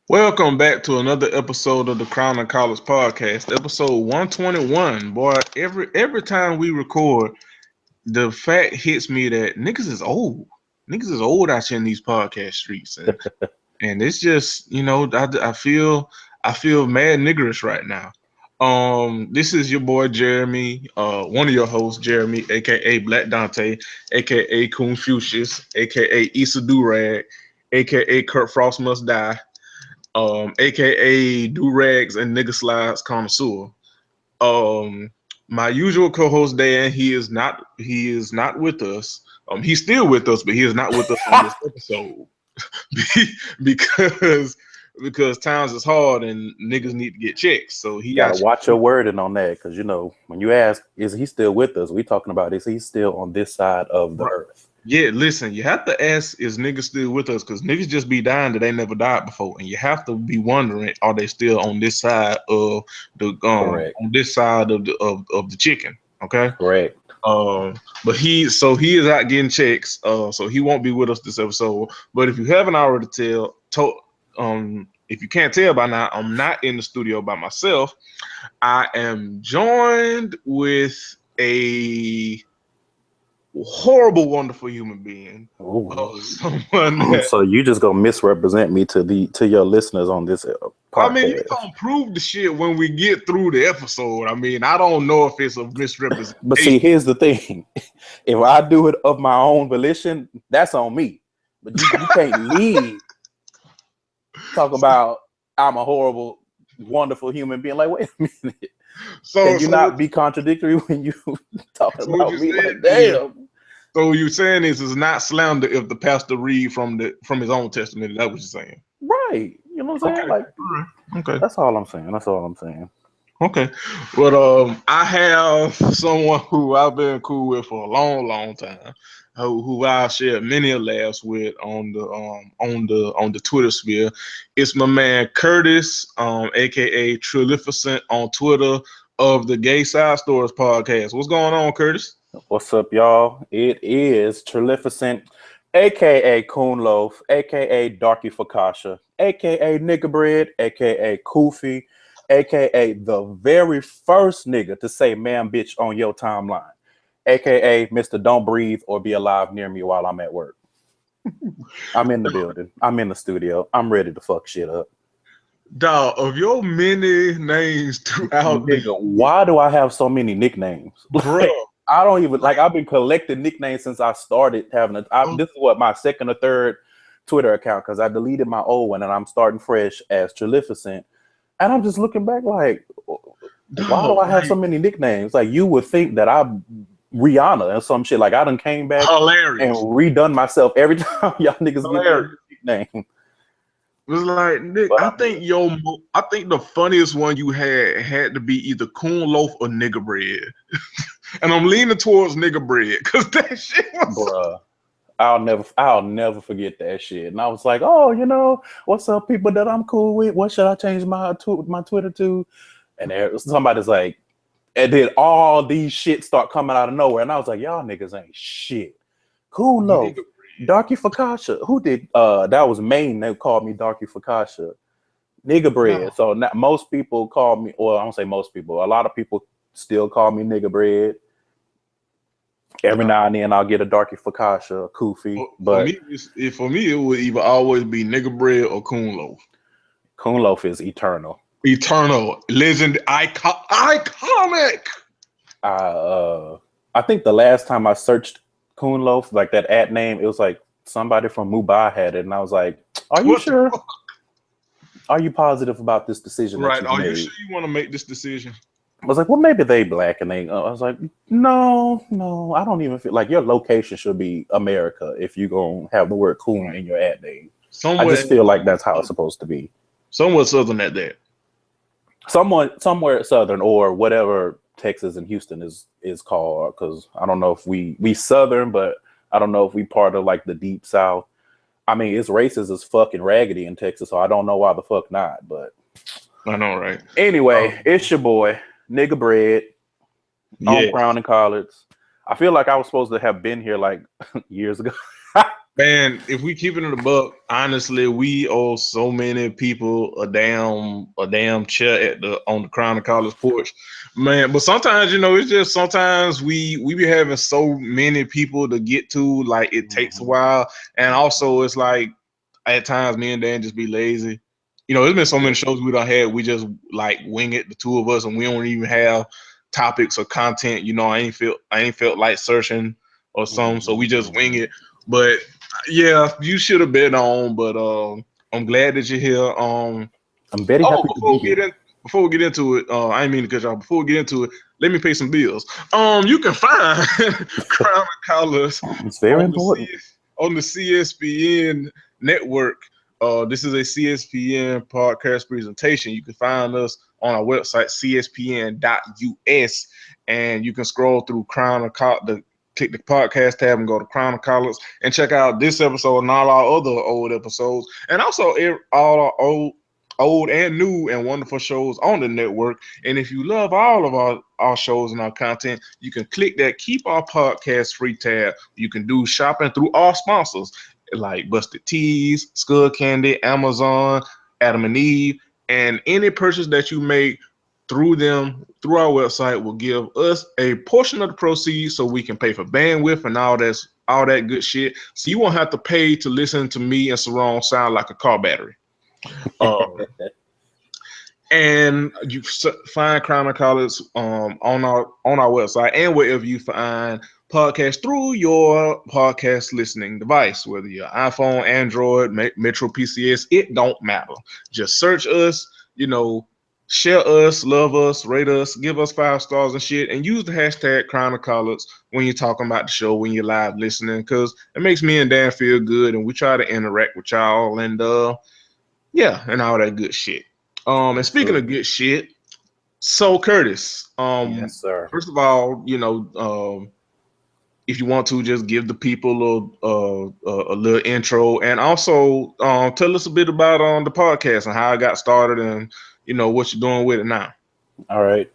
Welcome back to another episode of the Crown and College Podcast, episode 121. Boy, every time we record, the fact hits me that niggas is old. Niggas is old out here in these podcast streets, and it's just I feel mad niggerish right now. This is your boy Jeremy, one of your hosts, Jeremy, aka Black Dante, aka Confucius, aka Issa Durag, aka Kurt Frost Must Die, aka Do Rags and Nigga Slides Connoisseur. Um, my usual co-host Dan, he is not with us. He's still with us, but he is not with us on this episode because because times is hard and niggas need to get checks. So he You gotta got watch your wording on that, because when you ask, is he still with us? We talking about is he still on this side of the earth? Yeah, listen, you have to ask, is niggas still with us? Because niggas just be dying that they never died before. And you have to be wondering, are they still on this side of the Correct. on this side of the chicken? Okay. Correct. But he is out getting checks. So he won't be with us this episode. But if you haven't already if you can't tell by now, I'm not in the studio by myself. I am joined with a horrible, wonderful human being. Ooh. Someone that, So you just gonna misrepresent me to your listeners on this I mean, you podcast? gonna prove the shit when we get through the episode. I mean, I don't know if it's a misrepresentation. But see, here's the thing: if I do it of my own volition, that's on me. But you can't leave talk about I'm a horrible, wonderful human being. Like, wait a minute. Can you not be contradictory when you talking So about you me? said, Like, damn. so you're saying this is not slander if the pastor read from his own testament? Is that what you're saying? Right. You know what I'm saying? Like, Okay. that's all I'm saying. That's all I'm saying. Okay. But I have someone who I've been cool with for a long, long time, who I've shared many laughs with on the Twitter sphere. It's my man Curtis, aka Trilificent on Twitter of the Gay Side Stories podcast. What's going on, Curtis? What's up, y'all? It is Trilificent, aka Coon Loaf, aka Darky Fakasha, aka Nigga Bread, aka Koofy, aka the very first nigga to say man bitch on your timeline, aka Mr. Don't Breathe or Be Alive near me while I'm at work. I'm in the building. I'm in the studio. I'm ready to fuck shit up. Dog, of your many names throughout Nigga, why do I have so many nicknames? bro. I don't even I've been collecting nicknames since I started having this is what my second or third Twitter account, because I deleted my old one and I'm starting fresh as Trilificent. And I'm just looking back like, why do I have so many nicknames? Like, you would think that I'm Rihanna or some shit. Like, I done came back and redone myself every time y'all niggas get a nickname. It was like, Nick, But I think the funniest one you had to be either Coon Loaf or Nigga Bread. And I'm leaning towards Nigga Bread because that shit was bruh, I'll never forget that shit. And I was like, oh, what's up, people that I'm cool with? What should I change my Twitter to? And somebody's like, and then all these shit start coming out of nowhere. And I was like, y'all niggas ain't shit. Cool Loaf, Darky Fakasha. Who did that was Maine. They called me Darky Fakasha. Nigga Bread. No. So now, most people call me, or I don't say most people, a lot of people still call me Nigga Bread. Every now and then I'll get a Darky Fakasha, a Koofy. But for me, it would either always be Nigga Bread or Coon Loaf. Coon Loaf is eternal. Eternal, legend, iconic. I think the last time I searched Coon Loaf, like that ad name, it was like somebody from Mumbai had it, and I was like, "Are you sure? Are you positive about this decision?" Right? Are you sure you want to make this decision? I was like, well, maybe they black, and I was like, no, I don't even feel like your location should be America if you're gonna have the word coon in your ad name. I just feel like that's how it's supposed to be. Somewhere southern at that. Somewhere southern or whatever Texas and Houston is called, because I don't know if we southern, but I don't know if we part of like the deep south. I mean, it's racist as fucking raggedy in Texas, so I don't know why the fuck not. But I know, right? Anyway, it's your boy Nigga Bread on Crown and College. I feel like I was supposed to have been here like years ago. Man, if we keep it in the buck, honestly, we owe so many people a damn chair on the Crown of College porch, man. But sometimes, it's just sometimes we be having so many people to get to, like it takes a while, and also it's like at times me and Dan just be lazy. There's been so many shows we done had, we just like wing it, the two of us, and we don't even have topics or content. I ain't felt like searching or something, so we just wing it. But yeah, you should have been on, but I'm glad that you're here. I'm very happy to be here. Before we get into it, I ain't mean to cut y'all. Before we get into it, let me pay some bills. You can find Crown and Collars It's very on important. on the CSPN network. This is a CSPN podcast presentation. You can find us on our website, cspn.us, and you can scroll through click the podcast tab and go to Crown of College and check out this episode and all our other old episodes, and also all our old and new and wonderful shows on the network. And if you love all of our shows and our content, you can click that Keep Our Podcast Free tab. You can do shopping through our sponsors like Busted Tees, Skull Candy, Amazon, Adam and Eve, and any purchase that you make through our website will give us a portion of the proceeds so we can pay for bandwidth and all that good shit. So you won't have to pay to listen to me and Sarong sound like a car battery. And you find Crown of College on our website and wherever you find podcasts through your podcast listening device, whether you're iPhone, Android, Metro PCS, it don't matter. Just search us, share us, love us, rate us, give us 5 stars and shit, and use the hashtag Crown of College when you're talking about the show, when you're live listening, because it makes me and Dan feel good, and we try to interact with y'all and yeah, and all that good shit. And speaking of good shit, so Curtis, Yes, sir. first of all, if you want to just give the people a little intro, and also tell us a bit about the podcast and how it got started, and what you're doing with it now. All right.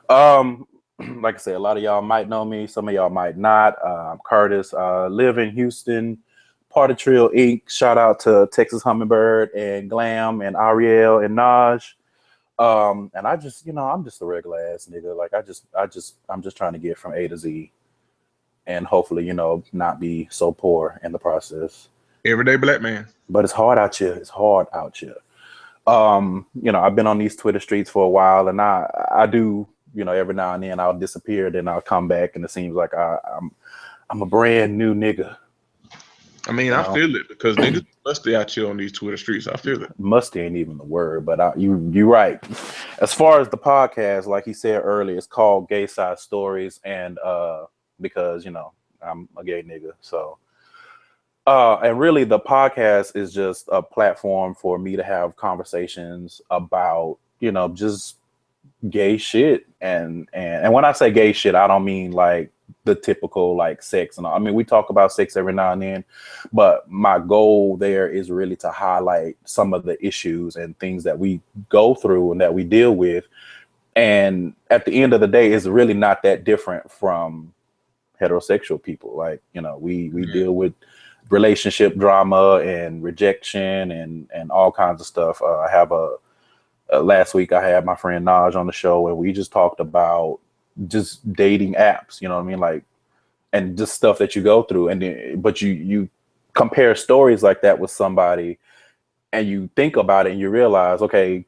Like I said, a lot of y'all might know me. Some of y'all might not. I'm Curtis. Live in Houston. Part of Trill Inc. Shout out to Texas Hummingbird and Glam and Ariel and Naj. And I just, I'm just a regular ass nigga. Like I'm just trying to get from A to Z, and hopefully, not be so poor in the process. Everyday black man. But it's hard out here. It's hard out here. I've been on these Twitter streets for a while, and I do, every now and then I'll disappear, then I'll come back, and it seems like I'm a brand new nigga. I mean, I feel it because niggas musty out here on these Twitter streets. I feel it. Musty ain't even the word, but you're right. As far as the podcast, like he said earlier, it's called Gay Side Stories, and because I'm a gay nigga, so and really the podcast is just a platform for me to have conversations about just gay shit, and when I say gay shit, I don't mean like the typical like sex and all. I mean, we talk about sex every now and then, but my goal there is really to highlight some of the issues and things that we go through and that we deal with. And at the end of the day, it's really not that different from heterosexual people. Like, we deal with relationship drama and rejection and all kinds of stuff. I have last week I had my friend Naj on the show, and we just talked about just dating apps, you know what I mean? Like, and just stuff that you go through. And then, but you compare stories like that with somebody, and you think about it and you realize, okay,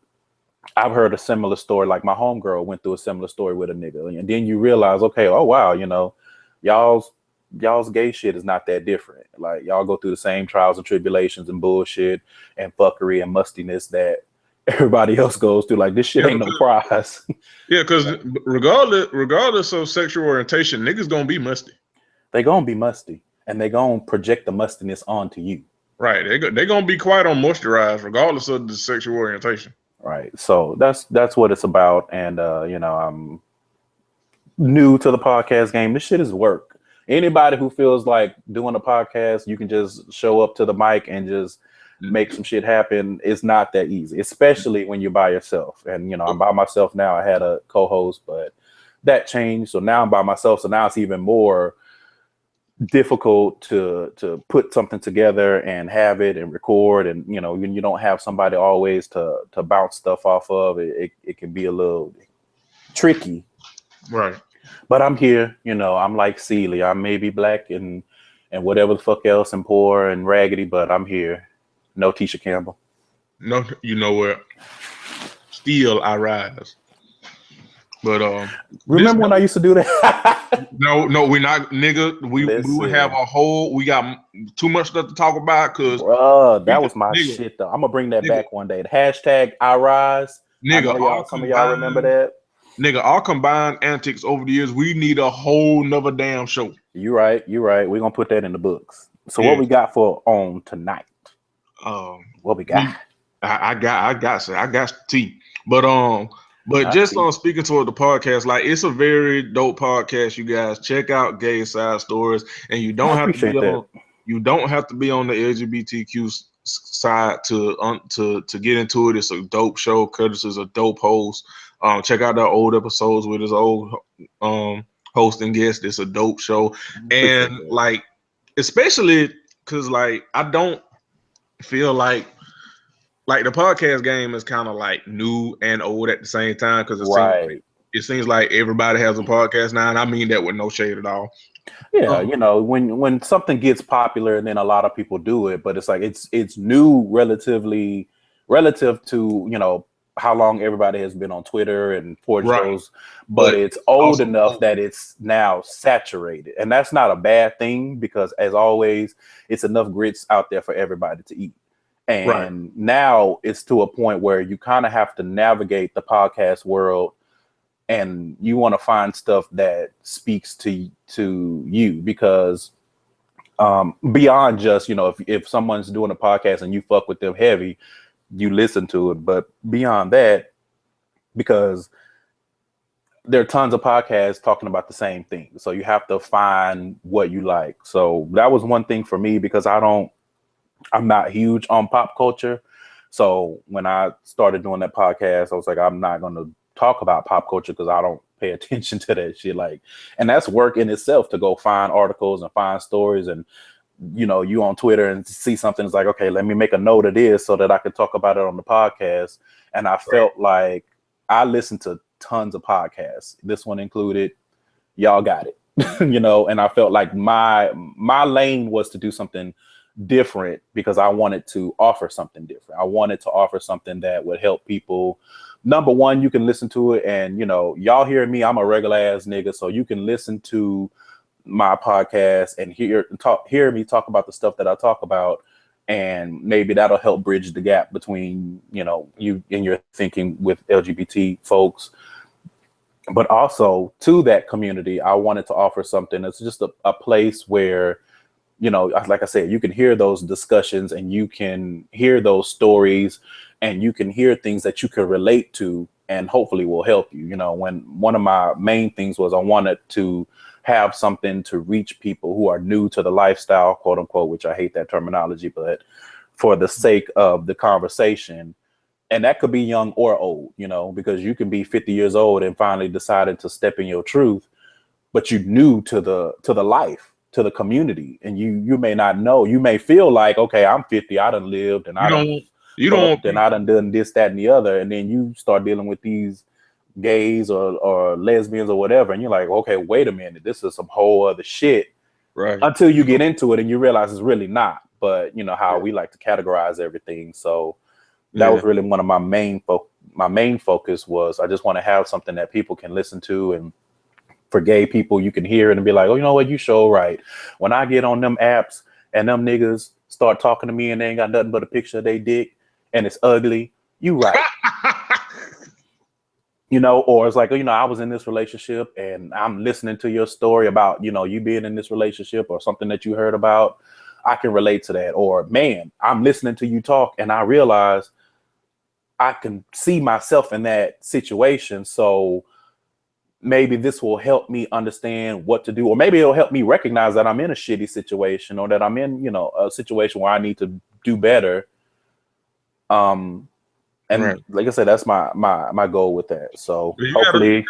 I've heard a similar story. Like my homegirl went through a similar story with a nigga. And then you realize, okay, oh wow, y'all's gay shit is not that different. Like y'all go through the same trials and tribulations and bullshit and fuckery and mustiness that everybody else goes through. Like, this shit ain't no prize. Yeah, because regardless of sexual orientation, niggas gonna be musty. They gonna be musty, and they gonna project the mustiness onto you. Right. They gonna be quite unmoisturized, regardless of the sexual orientation. Right. So that's what it's about. And I'm new to the podcast game. This shit is work. Anybody who feels like doing a podcast, you can just show up to the mic and just make some shit happen. It's not that easy, especially when you're by yourself. And I'm by myself now. I had a co-host, but that changed, so now I'm by myself. So now it's even more difficult to put something together and have it and record, and you know, when you don't have somebody always to bounce stuff off of, it can be a little tricky. Right. But I'm here, you know, I'm like Celie. I may be black and whatever the fuck else and poor and raggedy, but I'm here. No Tisha Campbell. No, you know what? Still I rise. But remember when I used to do that? No, we're not, nigga. We would have a whole. We got too much stuff to talk about because, that was my shit though. I'm gonna bring that back one day. The hashtag I rise. Nigga, some of y'all remember that. Nigga, our combined antics over the years, we need a whole nother damn show. You're right. We're gonna put that in the books. So what we got for on tonight? What we got? I got tea. But just on speaking toward the podcast, like it's a very dope podcast. You guys check out Gay Side Stories, and you don't have to be on the LGBTQ side to get into it. It's a dope show. Curtis is a dope host. Check out our old episodes with his old host and guest. It's a dope show, and like especially because like I don't feel like the podcast game is kind of like new and old at the same time because it seems like everybody has a podcast now, and I mean that with no shade at all. Yeah, you know, when something gets popular and then a lot of people do it, but it's like it's new relative to, you know, how long everybody has been on Twitter and Forge shows, but it's old enough that it's now saturated, and that's not a bad thing because, as always, it's enough grits out there for everybody to eat. And now it's to a point where you kind of have to navigate the podcast world, and you want to find stuff that speaks to you because beyond just, you know, if someone's doing a podcast and you fuck with them heavy, you listen to it. But beyond that, because there are tons of podcasts talking about the same thing, so you have to find what you like. So that was one thing for me because I'm not huge on pop culture. So when I started doing that podcast, I was like, I'm not going to talk about pop culture because I don't pay attention to that shit. Like, and that's work in itself to go find articles and find stories. And, you know, you on Twitter and see something, it's like, okay, let me make a note of this so that I can talk about it on the podcast. And I felt like I listened to tons of podcasts, this one included. Y'all got it. You know, and I felt like my lane was to do something different because I wanted to offer something different. I wanted to offer something that would help people. Number one, you can listen to it, and you know, y'all hear me, I'm a regular ass nigga, so you can listen to my podcast and hear me talk about the stuff that I talk about, and maybe that'll help bridge the gap between, you know, you and your thinking with LGBT folks. But also to that community, I wanted to offer something that's just a place where, you know, like I said, you can hear those discussions and you can hear those stories and you can hear things that you can relate to and hopefully will help you. You know, when one of my main things was I wanted to have something to reach people who are new to the lifestyle, quote unquote, which I hate that terminology, but for the sake of the conversation. And that could be young or old, you know, because you can be 50 years old and finally decided to step in your truth, but you're new to the life, to the community, and you may not know. You may feel like, okay, I'm 50, I done lived, and I done this, that, and the other, and then you start dealing with these gays or lesbians or whatever, and you're like, okay, wait a minute, this is some whole other shit. Right. Until you get into it and you realize it's really not. But you know how we like to categorize everything. So that was really one of my main focus was I just want to have something that people can listen to, and for gay people, you can hear it and be like, oh, you know what? You sure right. When I get on them apps and them niggas start talking to me and they ain't got nothing but a picture of their dick and it's ugly, you right. You know, or it's like, you know, I was in this relationship and I'm listening to your story about, you know, you being in this relationship or something that you heard about. I can relate to that. Or, man, I'm listening to you talk and I realize I can see myself in that situation. So maybe this will help me understand what to do, or maybe it'll help me recognize that I'm in a shitty situation or that I'm in, you know, a situation where I need to do better. And like I said, that's my goal with that. So hopefully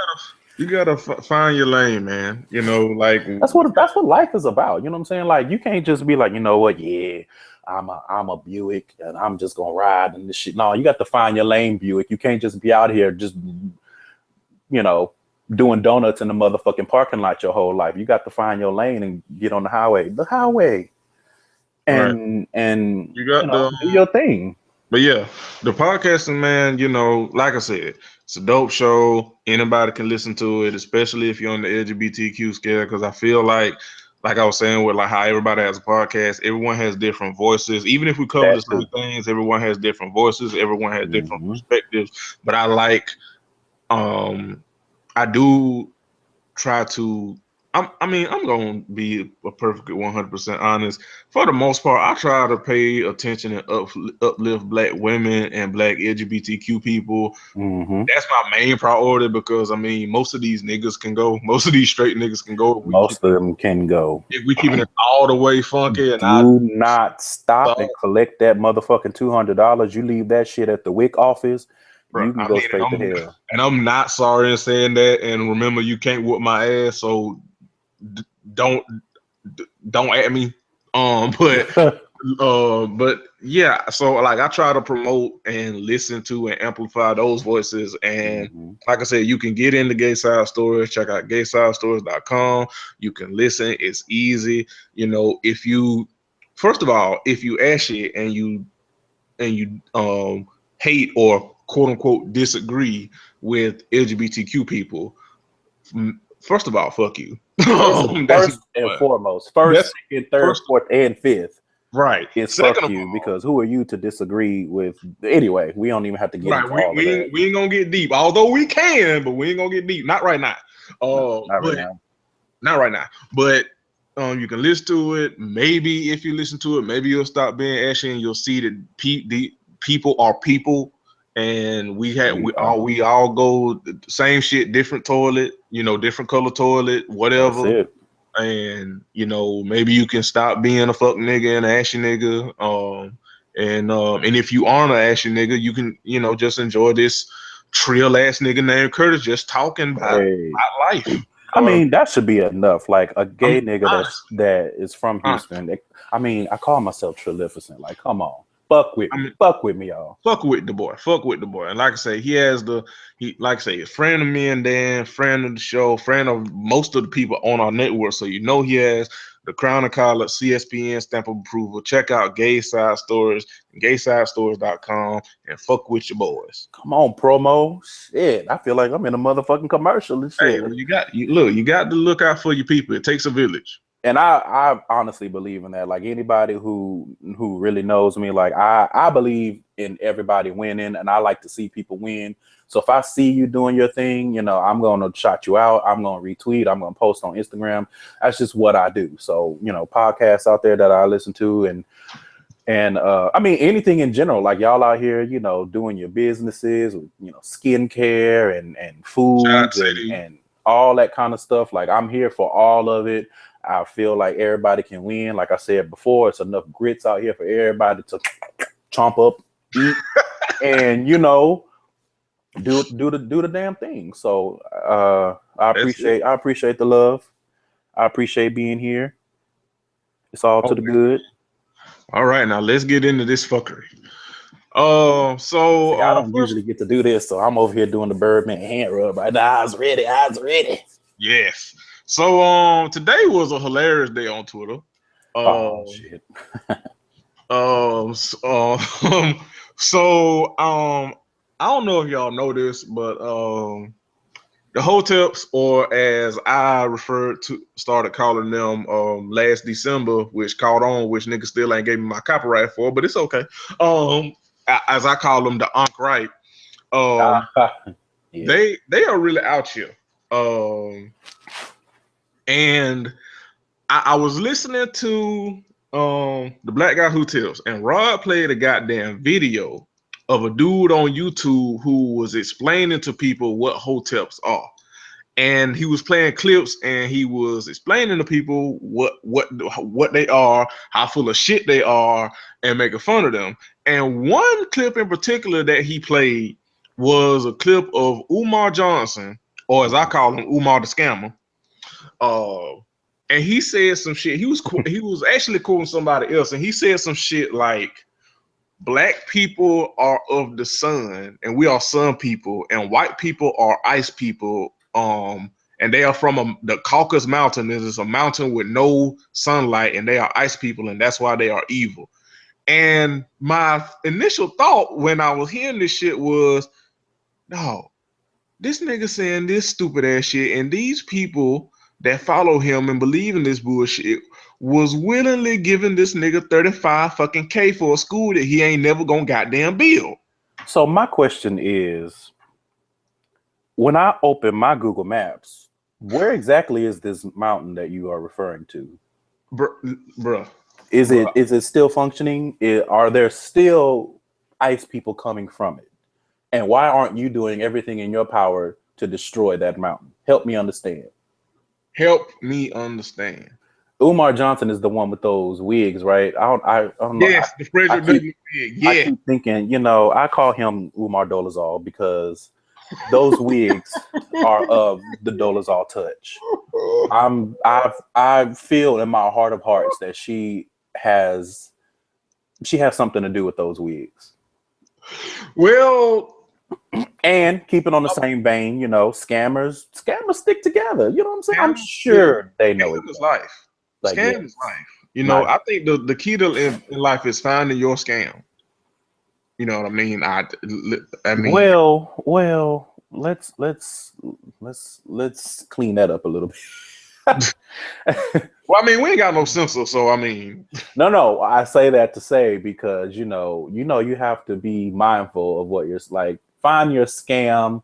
You gotta find your lane, man. You know, like That's what life is about. You know what I'm saying? Like you can't just be like, you know what, yeah, I'm a Buick and I'm just gonna ride and this shit. No, you got to find your lane, Buick. You can't just be out here just, you know, doing donuts in the motherfucking parking lot your whole life. You got to find your lane and get on the highway. The highway. right. And You you got know, do your thing. but yeah, the podcasting, man, you know, like I said, it's a dope show. Anybody can listen to it, especially if you're on the LGBTQ scale, because I feel like I was saying, with like how everybody has a podcast, everyone has different voices. Even if we cover the That same too. things, everyone has different voices, everyone has different Mm-hmm. perspectives. But I like, I do try to. I'm gonna be a perfectly 100% honest. For the most part, I try to pay attention and uplift Black women and Black LGBTQ people. Mm-hmm. That's my main priority because I mean, most of these niggas can go. Most of these straight niggas can go. Most of them can go. If we keeping it all the way funky, and I Do not stop and thought, collect that motherfucking $200. You leave that shit at the WIC office, bro, you can I go mean, straight to hell. I'm not sorry in saying that. And remember, you can't whoop my ass, so d- don't don't at me. But yeah, so like I try to promote and listen to and amplify those voices. And Mhm. like I said, you can get into Gay Side Stories, check out gaysidestores.com. You can listen, it's easy. You know, if you first of all, if you ashy and you hate or quote unquote disagree with LGBTQ people, first of all, fuck you. That's First and what. foremost, first, That's second, third, first. fourth, and fifth Right. is Second fuck of you, all, because who are you to disagree with? Anyway, we don't even have to get right, into all of that. we ain't gonna get deep. Although we can, but we ain't gonna get deep. Not right now. No, not right But now. not right now. But you can listen to it. Maybe if you listen to it, maybe you'll stop being ashy and you'll see that the people are people, and We are. we all go the same shit, different toilet, you know, different color toilet, That's whatever. it. And you know, maybe you can stop being a fuck nigga and an ashy nigga. And if you aren't an ashy nigga, you can, you know, just enjoy this trill ass nigga named Curtis just talking about Hey, life. I mean, that should be enough. Like a I'm gay nigga honest. that is from Houston. I mean, I call myself Trilificent. Like, come on, I mean, fuck with me, y'all. fuck with the boy. Fuck with the boy. And like I say, like I say, a friend of me and Dan, friend of the show, friend of most of the people on our network. So you know he has the Crown and Collar CSPN stamp of approval. Check out Gay Side Stories, gaysidestores.com, and fuck with your boys. Come on, promo. Shit, I feel like I'm in a motherfucking commercial and Hey, shit. well, you got to look out for your people. It takes a village. And I honestly believe in that. Like anybody who really knows me, like I believe in everybody winning, and I like to see people win. So if I see you doing your thing, you know, I'm gonna shout you out. I'm gonna retweet. I'm gonna post on Instagram. That's just what I do. So you know, podcasts out there that I listen to, and I mean anything in general. Like y'all out here, you know, doing your businesses, you know, skincare and Shout out foods City. and all that kind of stuff. Like I'm here for all of it. I feel like everybody can win. Like I said before, it's enough grits out here for everybody to chomp up, eat, and you know, do the damn thing. So I That's it. appreciate the love. I appreciate being here. It's all to the Okay. good. All right, now let's get into this fuckery. See, I don't First, usually get to do this, so I'm over here doing the Birdman hand rub. Right now, eyes ready, eyes ready. yes. So today was a hilarious day on Twitter. Oh Um, shit! so, so I don't know if y'all know this, but the Hoteps, or as I started calling them last December, which caught on, which niggas still ain't gave me my copyright for, but it's okay. As I call them, the Ankh right. Yeah. They are really out here. And I was listening to the Black Guy Who Tells, and Rod played a goddamn video of a dude on YouTube who was explaining to people what hoteps are. And he was playing clips and he was explaining to people what they are, how full of shit they are, and making fun of them. And one clip in particular that he played was a clip of Umar Johnson or as I call him, Umar the Scammer. And he said some shit. He was actually quoting somebody else, and he said some shit like, "Black people are of the sun, and we are sun people, and white people are ice people. And they are from the Caucasus Mountain. This is a mountain with no sunlight, and they are ice people, and that's why they are evil." And my initial thought when I was hearing this shit was, no, this nigga saying this stupid ass shit, and these people that follow him and believe in this bullshit was willingly giving this nigga 35 fucking K for a school that he ain't never gonna goddamn build. So my question is, when I open my Google Maps, where exactly is this mountain that you are referring to? Bruh. Is it still functioning? Are there still ice people coming from it? And why aren't you doing everything in your power to destroy that mountain? Help me understand. Help me understand. Umar Johnson is the one with those wigs, right? I don't know. Yes, the Frederick Douglass wig. Yeah. I keep thinking, I call him Umar Dolezal because those wigs are of the Dolezal touch. I feel in my heart of hearts that she has something to do with those wigs. Well, and keeping on the same vein, scammers stick together. You know what I'm saying? I'm sure they know it. Scam is life. Scam is life. I think the key to in life is finding your scam. You know what I mean? I mean. Well, let's clean that up a little bit. Well, I mean, we ain't got no censor, so I mean. No, I say that to say because you have to be mindful of what you're like. Find your scam,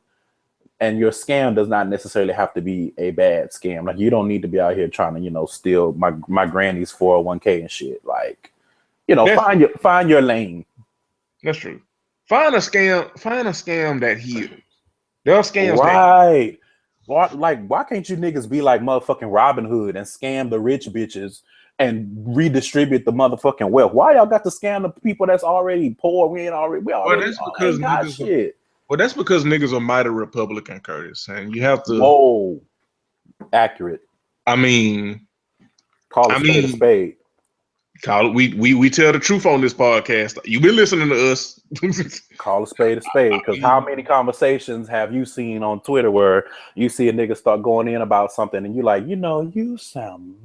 and your scam does not necessarily have to be a bad scam. Like, you don't need to be out here trying to steal my granny's 401k and shit. Like, find your lane. That's true. Find a scam that heals. There are scams right. Why can't you niggas be like motherfucking Robin Hood and scam the rich bitches and redistribute the motherfucking wealth? Why y'all got to scam the people that's already poor? We already got shit. Well, that's because niggas are mighty Republican, Curtis, and you have to. Whoa, accurate. I mean, call a spade. We tell the truth on this podcast. You've been listening to us. Call a spade, because how many conversations have you seen on Twitter where you see a nigga start going in about something and you're like, you sound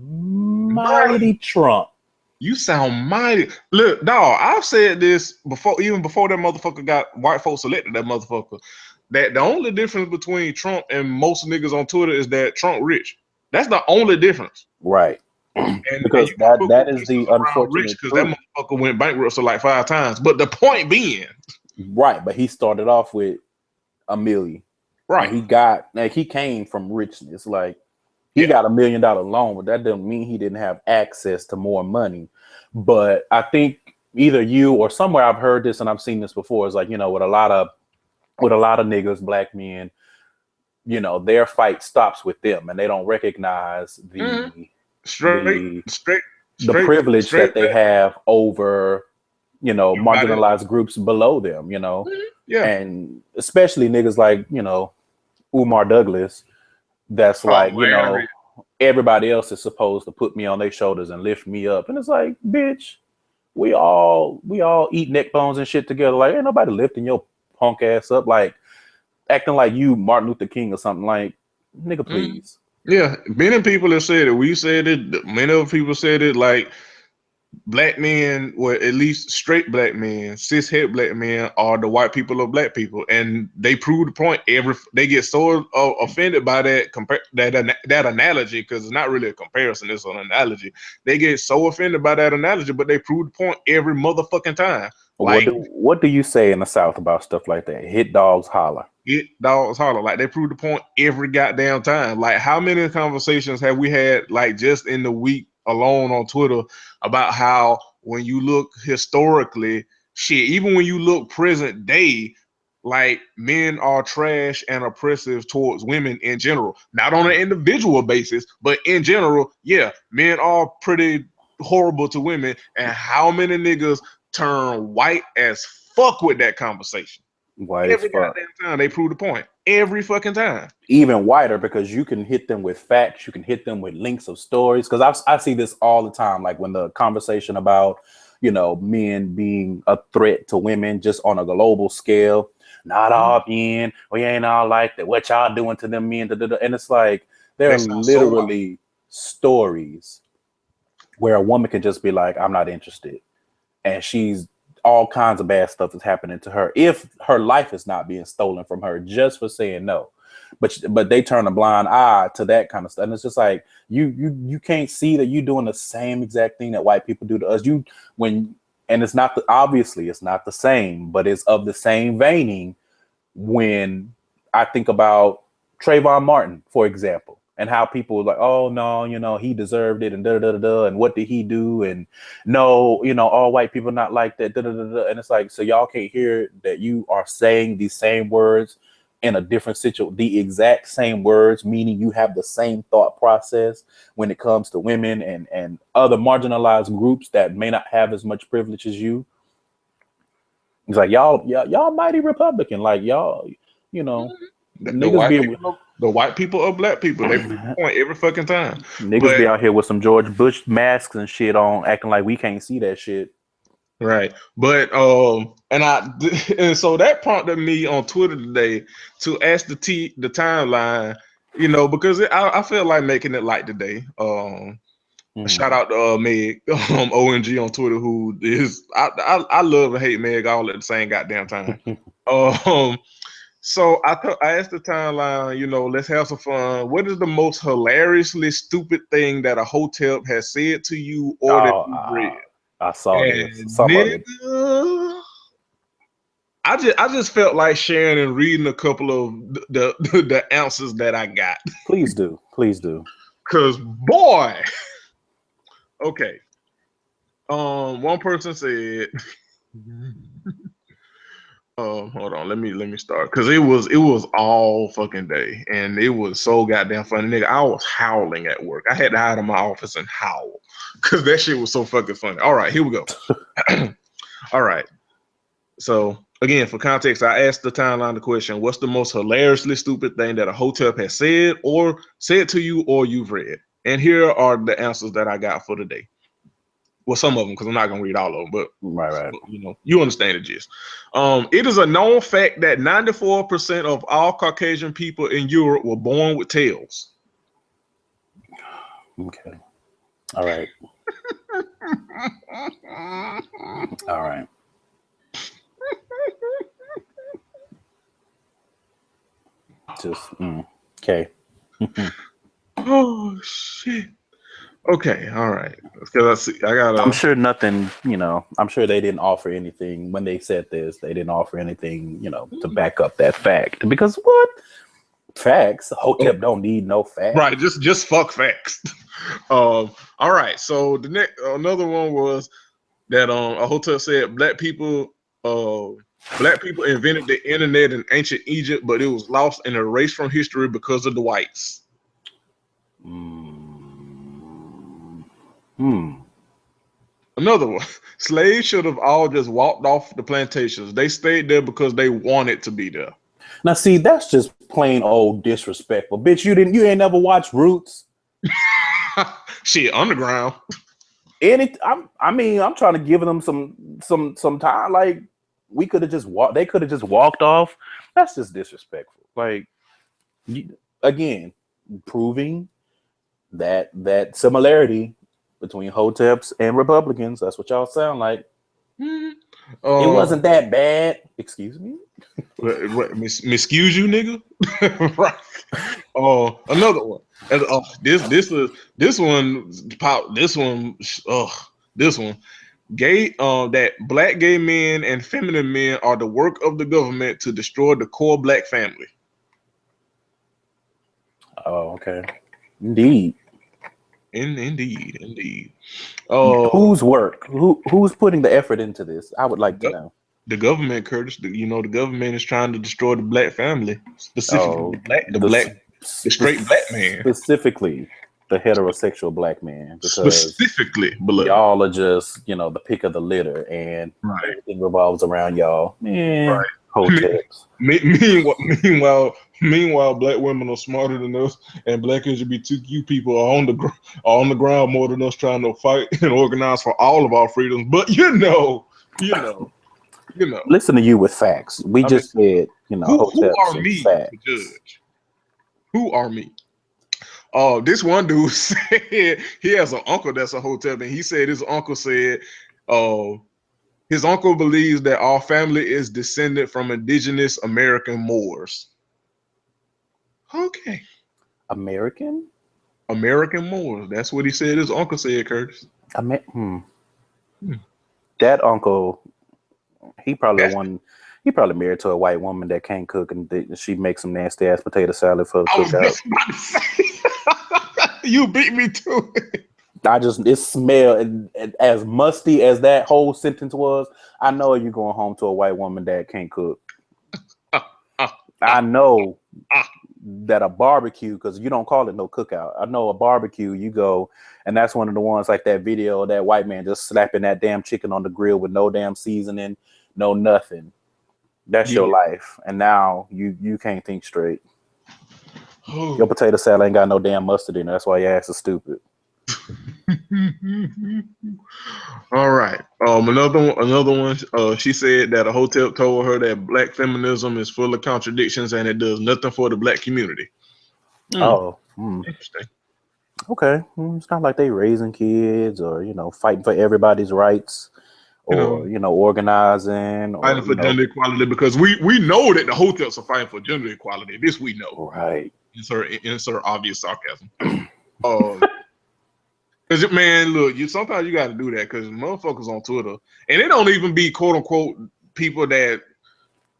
mighty Trump. You sound mighty. Look, dog, I've said this before, even before that motherfucker got white folks elected, that motherfucker, that the only difference between Trump and most niggas on Twitter is that Trump rich. That's the only difference. Right. And because that is the unfortunate because that motherfucker went bankrupt so like 5 times. But the point being, right, but he started off with $1 million. Right. He came from richness. Like, he got $1 million loan, but that doesn't mean he didn't have access to more money. But I think either you or somewhere I've heard this and I've seen this before, is like, with a lot of niggas, black men, their fight stops with them and they don't recognize the privilege that they have over, marginalized groups below them, Yeah. And especially niggas like, Umar Douglas, that's everybody else is supposed to put me on their shoulders and lift me up. And it's like, bitch, we all eat neck bones and shit together. Like, ain't nobody lifting your punk ass up, like acting like you Martin Luther King or something. Like, nigga, please. Yeah, many people have said it. We said it. Many other people said it. Like, black men, or at least straight black men, cishet black men, are the white people of black people, and they prove the point. They get so offended by that analogy, because it's not really a comparison; it's an analogy. They get so offended by that analogy, but they prove the point every motherfucking time. Like, what do you say in the South about stuff like that? Hit dogs holler. Hit dogs holler. Like, they prove the point every goddamn time. Like, how many conversations have we had, like, just in the week alone on Twitter, about how when you look historically, shit, even when you look present day, like, men are trash and oppressive towards women in general. Not on an individual basis, but in general, yeah, men are pretty horrible to women. And how many niggas turn white as fuck with that conversation? White as Every fuck. goddamn time they prove the point. Every fucking time. Even whiter, because you can hit them with facts, you can hit them with links of stories. Because I see this all the time, like when the conversation about, you know, men being a threat to women just on a global scale. Not all men, we ain't all like that. What y'all doing to them men? And it's like there are That sounds so literally stories where a woman can just be like, I'm not interested, and she's all kinds of bad stuff is happening to her if her life is not being stolen from her just for saying no. But they turn a blind eye to that kind of stuff, and it's just like you can't see that you're doing the same exact thing that white people do to us. And it's not obviously it's not the same, but it's of the same veining. When I think about Trayvon Martin, for example, and how people are like, oh no, you know, he deserved it, and and what did he do? And no, you know, all white people not like that, and it's like, so y'all can't hear that you are saying these same words in a different situation, the exact same words, meaning you have the same thought process when it comes to women and other marginalized groups that may not have as much privilege as you. It's like y'all mighty Republican, like y'all, you know, The white people or black people, they prove the point every fucking time. Niggas be out here with some George Bush masks and shit on, acting like we can't see that shit. Right. But and so that prompted me on Twitter today to ask the timeline, you know, because I feel like making it light today. Shout out to Meg ONG on Twitter, who is I love and hate Meg all at the same goddamn time. So I asked the timeline, you know, let's have some fun. What is the most hilariously stupid thing that a hotel has said to you or that you've read? I saw this. Some of it. I just felt like sharing and reading a couple of the answers that I got. Please do. Cause boy, okay. One person said, hold on, let me start, because it was all fucking day and it was so goddamn funny, nigga. I was howling at work. I had to hide in my office and howl because that shit was so fucking funny. All right, here we go. All right. So again, for context, I asked the timeline the question: what's the most hilariously stupid thing that a hotel has said to you or you've read? And here are the answers that I got for today. Well, some of them, because I'm not gonna read all of them, but right. You know, you understand the gist. It is a known fact that 94% of all Caucasian people in Europe were born with tails. Okay. All right. All right. Just okay. Oh shit. Okay, all right. Because I got. I'm sure nothing. You know, I'm sure they didn't offer anything when they said this. They didn't offer anything, you know, to back up that fact. Because what facts? Hotep don't need no facts. Right. Just fuck facts. All right. So the next another one was that a hotel said black people invented the internet in ancient Egypt, but it was lost and erased from history because of the whites. Another one. Slaves should have all just walked off the plantations. They stayed there because they wanted to be there. Now, see, that's just plain old disrespectful, bitch. You ain't never watched Roots. Shit, Underground. I'm trying to give them some time. Like they could have just walked off. That's just disrespectful. Like, again, proving that similarity between Hoteps and Republicans. That's what y'all sound like. It wasn't that bad. Excuse me. Excuse you, nigga. Right. Another one. This one. Gay. That black gay men and feminine men are the work of the government to destroy the core black family. Oh, okay. Indeed. Indeed. Whose work? Who's putting the effort into this? I would like to know. The government, Curtis. The government is trying to destroy the black family, specifically the straight black man, specifically the heterosexual black man, because specifically, y'all are just the pick of the litter, and everything revolves around y'all. Man. Right. Hoteps. Meanwhile, black women are smarter than us, and black LGBTQ people are on the ground more than us, trying to fight and organize for all of our freedoms. But you know. Listen to you with facts. We just said, who Hoteps are and me facts. to judge? Who are me? Oh, this one dude said he has an uncle that's a Hotep, and he said his uncle believes that our family is descended from indigenous American Moors. Okay. American Moors. That's what he said his uncle said, Curtis. That uncle, he probably married to a white woman that can't cook, and she makes some nasty ass potato salad for the cookout. You beat me to it. It smelled as musty as that whole sentence was. I know you're going home to a white woman that can't cook. I know that a barbecue, because you don't call it no cookout. I know a barbecue, you go, and that's one of the ones like that video of that white man just slapping that damn chicken on the grill with no damn seasoning, no nothing. That's your life. And now you can't think straight. Your potato salad ain't got no damn mustard in it. That's why your ass is stupid. All right. Another one. She said that a Hotep told her that black feminism is full of contradictions and it does nothing for the black community. Interesting. Okay. It's not like they raising kids or fighting for everybody's rights or organizing or fighting for gender equality, because we know that the Hoteps are fighting for gender equality. This we know. Right. Insert obvious sarcasm. Because, man, look, sometimes you got to do that, because motherfuckers on Twitter, and it don't even be quote unquote people that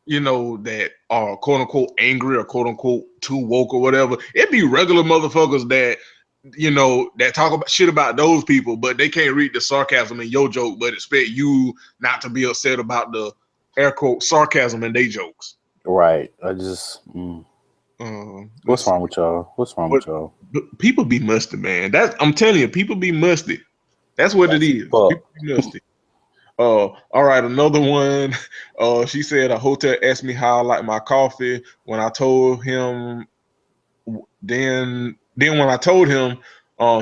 that are quote unquote angry or quote unquote too woke or whatever. It be regular motherfuckers that that talk about shit about those people, but they can't read the sarcasm in your joke, but expect you not to be upset about the air quote sarcasm in their jokes. Right. I just. What's wrong with y'all? People be musty, man. I'm telling you, people be musty. That's what it is. People be musty. All right, another one. She said a Hotep asked me how I like my coffee. When I told him, then when I told him,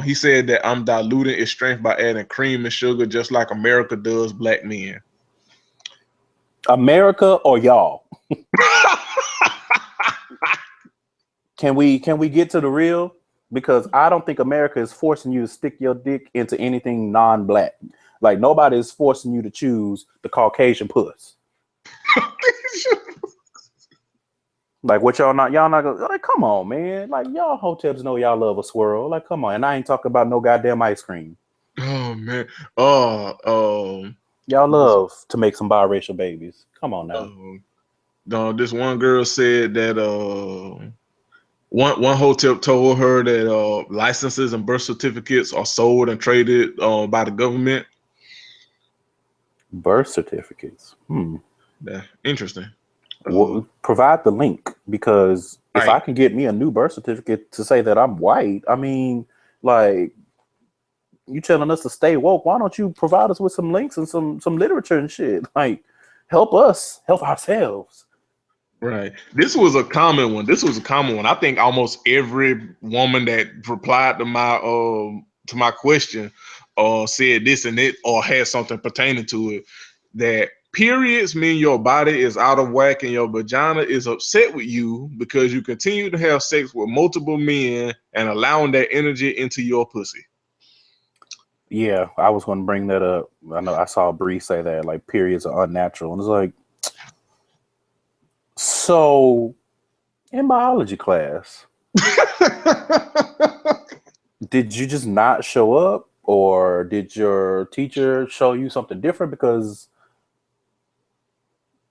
he said that I'm diluting its strength by adding cream and sugar, just like America does black men. America or y'all? Can we get to the real? Because I don't think America is forcing you to stick your dick into anything non-black. Like, nobody is forcing you to choose the Caucasian puss. Like, what y'all not gonna, like, come on, man. Like, y'all Hoteps know y'all love a swirl. Like, come on. And I ain't talking about no goddamn ice cream. Oh, man. Y'all love to make some biracial babies. Come on now. This one girl said that one Hotep told her that licenses and birth certificates are sold and traded by the government. Birth certificates. Yeah, interesting. Provide the link, because if I can get me a new birth certificate to say that I'm white, I mean, like, you telling us to stay woke, why don't you provide us with some links and some literature and shit? Like, help us help ourselves. Right. This was a common one. I think almost every woman that replied to my question said this and it, or had something pertaining to it, that periods mean your body is out of whack and your vagina is upset with you because you continue to have sex with multiple men and allowing that energy into your pussy. Yeah, I was going to bring that up. I know I saw Bree say that, like, periods are unnatural. And it's like, so in biology class, did you just not show up, or did your teacher show you something different? Because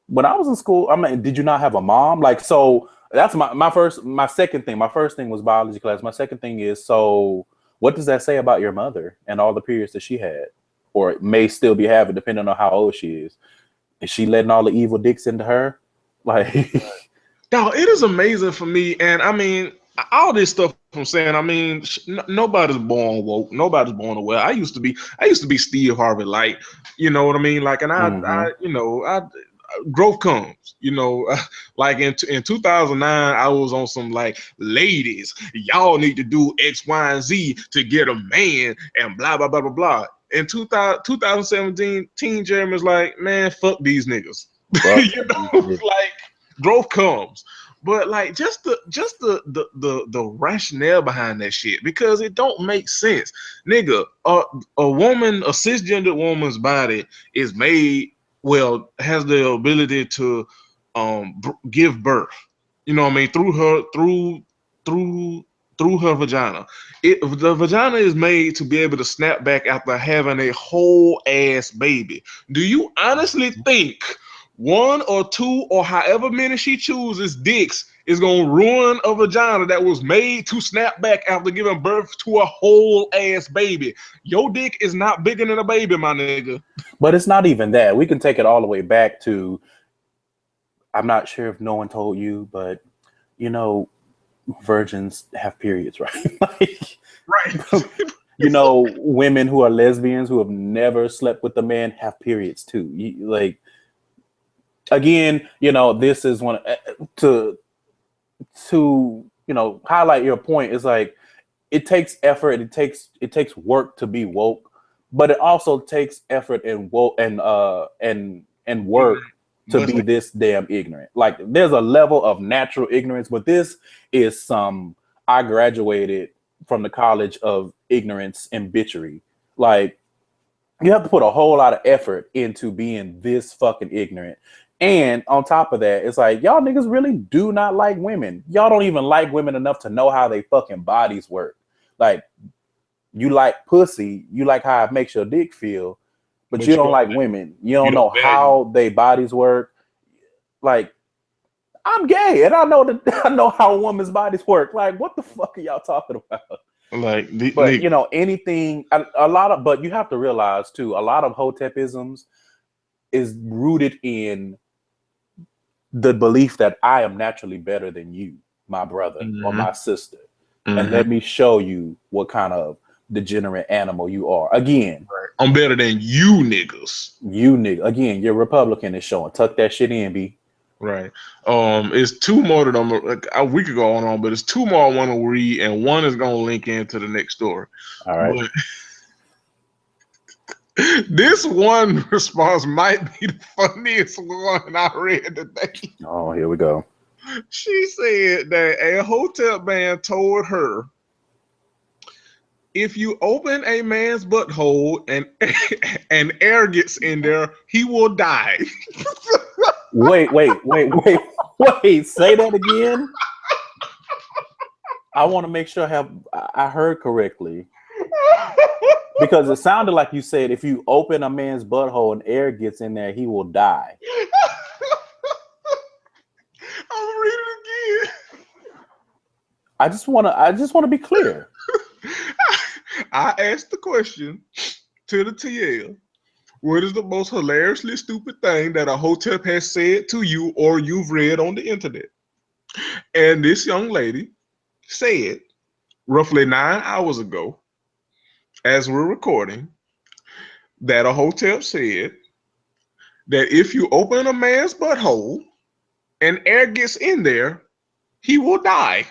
when I was in school, I mean, did you not have a mom? Like, so that's my second thing. My first thing was biology class. My second thing is, so what does that say about your mother and all the periods that she had, or may still be having, depending on how old she is? Is she letting all the evil dicks into her? Like, dog, it is amazing for me. And I mean, all this stuff I'm saying, I mean, nobody's born woke, nobody's born aware. I used to be Steve Harvey, like, you know what I mean? Like, and I growth comes. Like in 2009, I was on some like, ladies, y'all need to do X, Y, and Z to get a man, and blah blah blah blah blah. In 2017, Teen Jeremy's like, man, fuck these niggas. Like, growth comes. But like, just the rationale behind that shit, because it don't make sense, nigga. A cisgender woman's body is made, has the ability to give birth. You know what I mean? Through her vagina. The vagina is made to be able to snap back after having a whole ass baby. Do you honestly think one or two or however many she chooses dicks is gonna ruin a vagina that was made to snap back after giving birth to a whole ass baby? Your dick is not bigger than a baby, my nigga. But it's not even that. We can take it all the way back to, I'm not sure if no one told you, but virgins have periods, right? Right. Women who are lesbians who have never slept with a man have periods too. Again, this is one to highlight your point. Is like, it takes effort. It takes work to be woke, but it also takes effort and work to be this damn ignorant. Like, there's a level of natural ignorance, but this is I graduated from the college of ignorance and bitchery. Like, you have to put a whole lot of effort into being this fucking ignorant. And on top of that, it's like, y'all niggas really do not like women. Y'all don't even like women enough to know how they fucking bodies work. Like, you like pussy, you like how it makes your dick feel, but you don't like women. You don't know how they bodies work. Like, I'm gay and I know how a woman's bodies work. Like, what the fuck are y'all talking about? Like, anything, but you have to realize too, a lot of hotepisms is rooted in the belief that I am naturally better than you, my brother or my sister. And let me show you what kind of degenerate animal you are. Again, I'm better than you niggas. Again, your Republican is showing. Tuck that shit in, B. Right. It's two more that we could go on, but it's two more I want to read, and one is gonna link into the next story. All right. But this one response might be the funniest one I read today. Oh, here we go. She said that a hotel band told her, if you open a man's butthole and air gets in there, he will die. Wait. Say that again. I want to make sure I heard correctly. Because it sounded like you said, if you open a man's butthole and air gets in there, he will die. I'll read it again. I just want to be clear. I asked the question to the TL, what is the most hilariously stupid thing that a hotep has said to you or you've read on the internet? And this young lady said, roughly 9 hours ago, as we're recording, that a hotep said that if you open a man's butthole and air gets in there, he will die.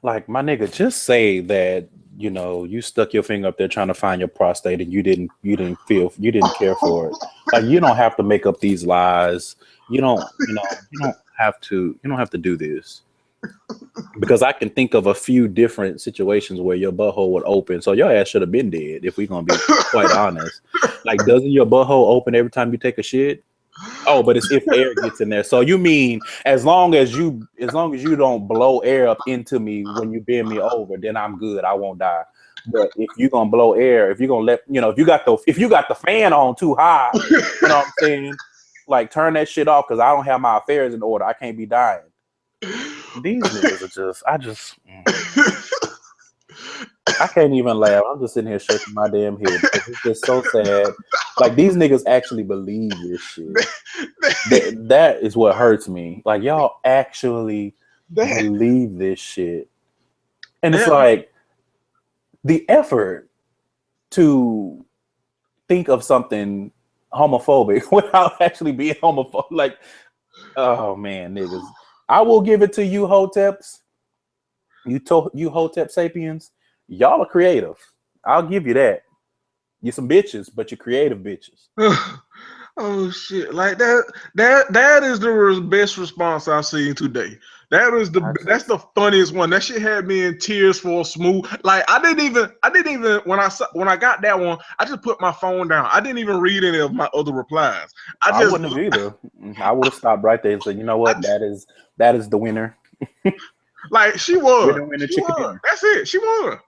Like, my nigga, just say that, you stuck your finger up there trying to find your prostate and you didn't care for it. Like, you don't have to make up these lies. You don't have to do this. Because I can think of a few different situations where your butthole would open. So your ass should have been dead, if we're gonna be quite honest. Like, doesn't your butthole open every time you take a shit? Oh, but it's if air gets in there. So you mean as long as you don't blow air up into me when you bend me over, then I'm good. I won't die. But if you're gonna blow air, if you're gonna let if you got the fan on too high, you know what I'm saying? Like, turn that shit off, because I don't have my affairs in order. I can't be dying. These niggas are I can't even laugh. I'm just sitting here shaking my damn head because it's just so sad. Like, these niggas actually believe this shit. That is what hurts me. Like, y'all actually believe this shit. And it's Yeah. like the effort to think of something homophobic without actually being homophobic. Like, oh man, niggas. I will give it to you, Hoteps. You Hotep sapiens. Y'all are creative. I'll give you that. You're some bitches, but you're creative bitches. Oh shit! Like that is the best response I've seen today. That's the funniest one. That shit had me in tears for a smooth. Like I didn't even when I got that one, I just put my phone down. I didn't even read any of my other replies. I wouldn't have either. I would have stopped right there and said, you know what, that is the winner. Like she won. We're the winner, chicken dinner. That's it. She won.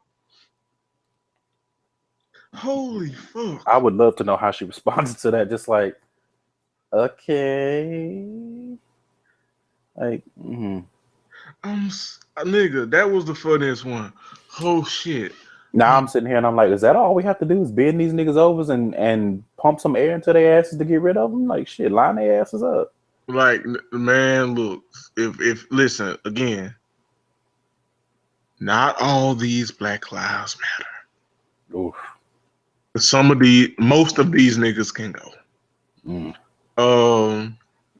Holy fuck! I would love to know how she responded to that. Just like, okay, like, nigga, that was the funniest one. Oh shit! Now I'm sitting here and I'm like, is that all we have to do? Is bend these niggas overs and pump some air into their asses to get rid of them? Like, shit, line their asses up. Like, man, look, if listen again, not all these Black Lives Matter. Oof. Most of these niggas can go.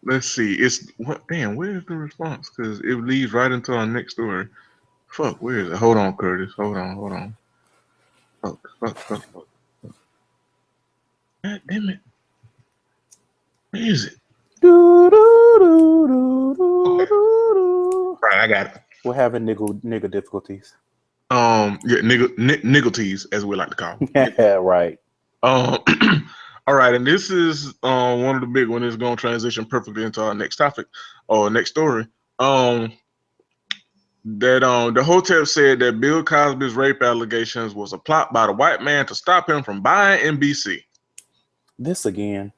Let's see. It's what? Damn, where's the response? Because it leads right into our next story. Fuck, where is it? Hold on, Curtis. Hold on. Fuck. God damn it. Where is it? Right, I got it. We're having nigga difficulties. Yeah, nigglties, as we like to call them. Yeah, right. All right, and this is one of the big ones. Is going to transition perfectly into our next topic or next story. That the Hotep said that Bill Cosby's rape allegations was a plot by the white man to stop him from buying NBC. This again.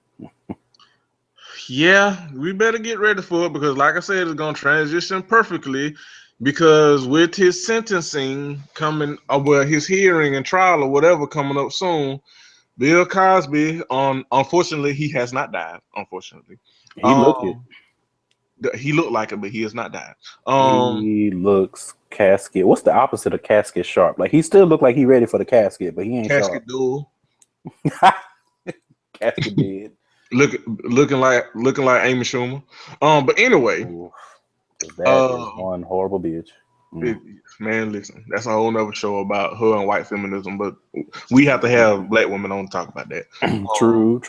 Yeah, we better get ready for it because, like I said, it's going to transition perfectly because with his sentencing coming, his hearing and trial or whatever coming up soon, Bill Cosby, unfortunately, he has not died. Unfortunately, he looked it. He looked like it, but he has not died. He looks casket. What's the opposite of casket sharp? Like he still look like he ready for the casket, but he ain't casket sharp. duel. Casket dead. looking like Amy Schumer. But anyway, that is one horrible bitch. Man, listen, that's a whole nother show about her and white feminism, but we have to have black women on to talk about that. True.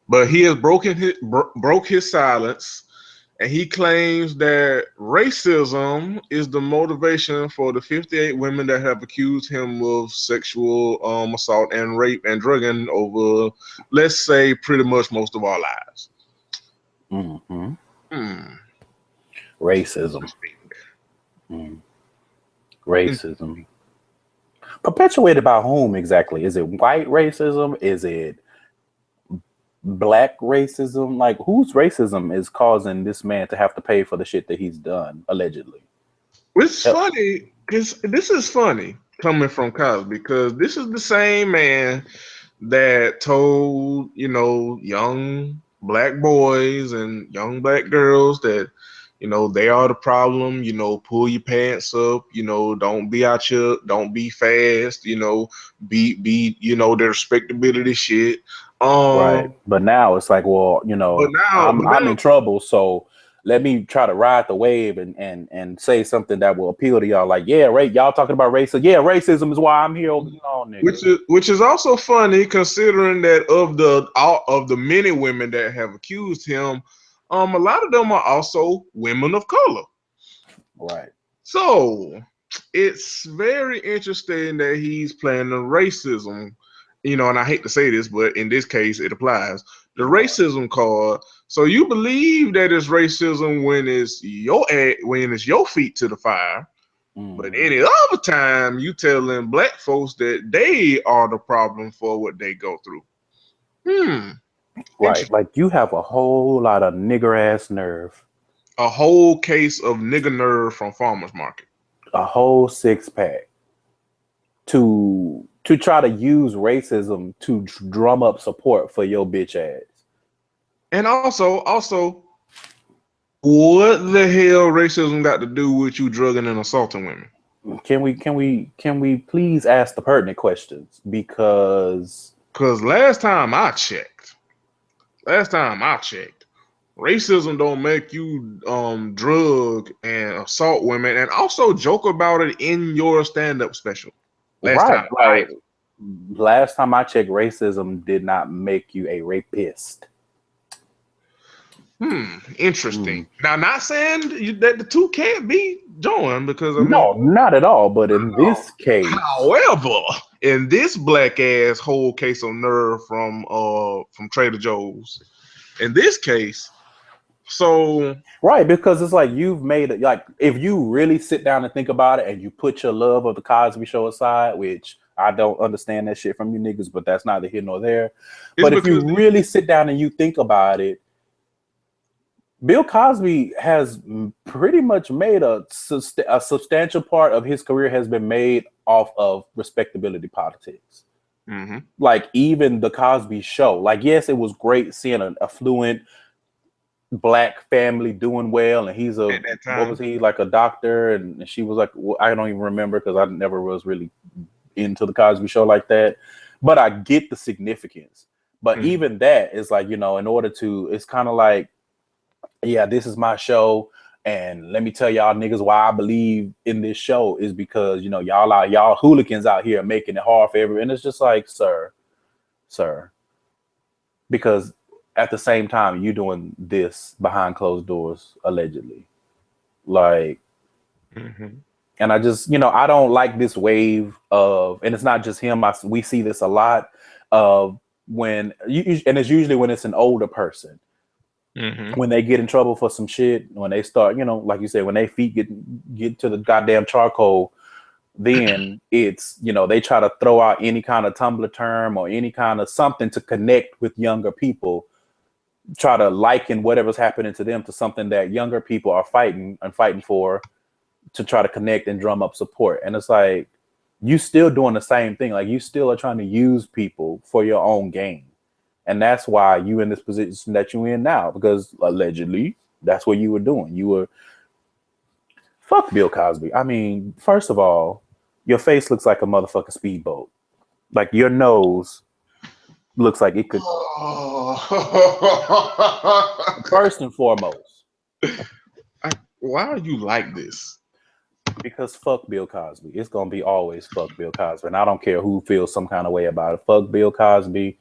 But he has broke his silence, and he claims that racism is the motivation for the 58 women that have accused him of sexual assault and rape and drugging over, let's say, pretty much most of our lives. Racism. Racism. Perpetuated by whom exactly? Is it white racism? Is it black racism? Like, whose racism is causing this man to have to pay for the shit that he's done, allegedly? It's funny because this is funny coming from Cosby because this is the same man that told, young black boys and young black girls that, they are the problem, pull your pants up, don't be out here, don't be fast, be the respectability shit. Right. But now it's like, well, I'm in trouble, so let me try to ride the wave and say something that will appeal to y'all. Like, yeah, right, y'all talking about racism. Yeah, racism is why I'm here. Nigga. Which is also funny considering that of the many women that have accused him, a lot of them are also women of color. Right. So it's very interesting that he's playing the racism, and I hate to say this, but in this case it applies. The racism card. So you believe that it's racism when it's your feet to the fire, but any other time you telling black folks that they are the problem for what they go through. Right, like you have a whole lot of nigger ass nerve. A whole case of nigger nerve from farmers market. A whole 6-pack to try to use racism to drum up support for your bitch ass. And also, What the hell racism got to do with you drugging and assaulting women? Can we please ask the pertinent questions? Because Because last time I checked, racism don't make you drug and assault women and also joke about it in your stand-up special. Last right, time right. Last time I checked, racism did not make you a rapist. Interesting. Now, not saying that the two can't be joined because I mean, No, not at all. But in this case, however, in this black ass whole case of nerve from Trader Joe's, in this case, so right, because it's like you've made it. Like if you really sit down and think about it, and you put your love of the Cosby Show aside, which I don't understand that shit from you niggas, but that's neither here nor there. it's But if you because really sit down and you think about it, Bill Cosby has pretty much made a substantial part of his career has been made off of respectability politics. Like even the Cosby Show, like yes, it was great seeing an affluent black family doing well, and he's at that time, what was he, like a doctor, and she was like, I don't even remember because I never was really into the Cosby Show like that, but I get the significance. But even that is like, in order to, it's kind of like, yeah, this is my show, and let me tell y'all niggas why I believe in this show is because y'all hooligans out here making it hard for everyone. And it's just like, sir, because at the same time you doing this behind closed doors allegedly, like, and I just I don't like this wave of, and it's not just him. We see this a lot of when and it's usually when it's an older person. When they get in trouble for some shit, when they start, like you said, when they feet get to the goddamn charcoal, then it's, they try to throw out any kind of Tumblr term or any kind of something to connect with younger people, try to liken whatever's happening to them to something that younger people are fighting for, to try to connect and drum up support. And it's like, you still doing the same thing. Like you still are trying to use people for your own gain. And that's why you in this position that you're in now, because allegedly that's what you were doing. You were fuck Bill Cosby. I mean, first of all, your face looks like a motherfucking speedboat. Like your nose looks like it could. First and foremost, why are you like this? Because fuck Bill Cosby. It's gonna be always fuck Bill Cosby, and I don't care who feels some kind of way about it. Fuck Bill Cosby.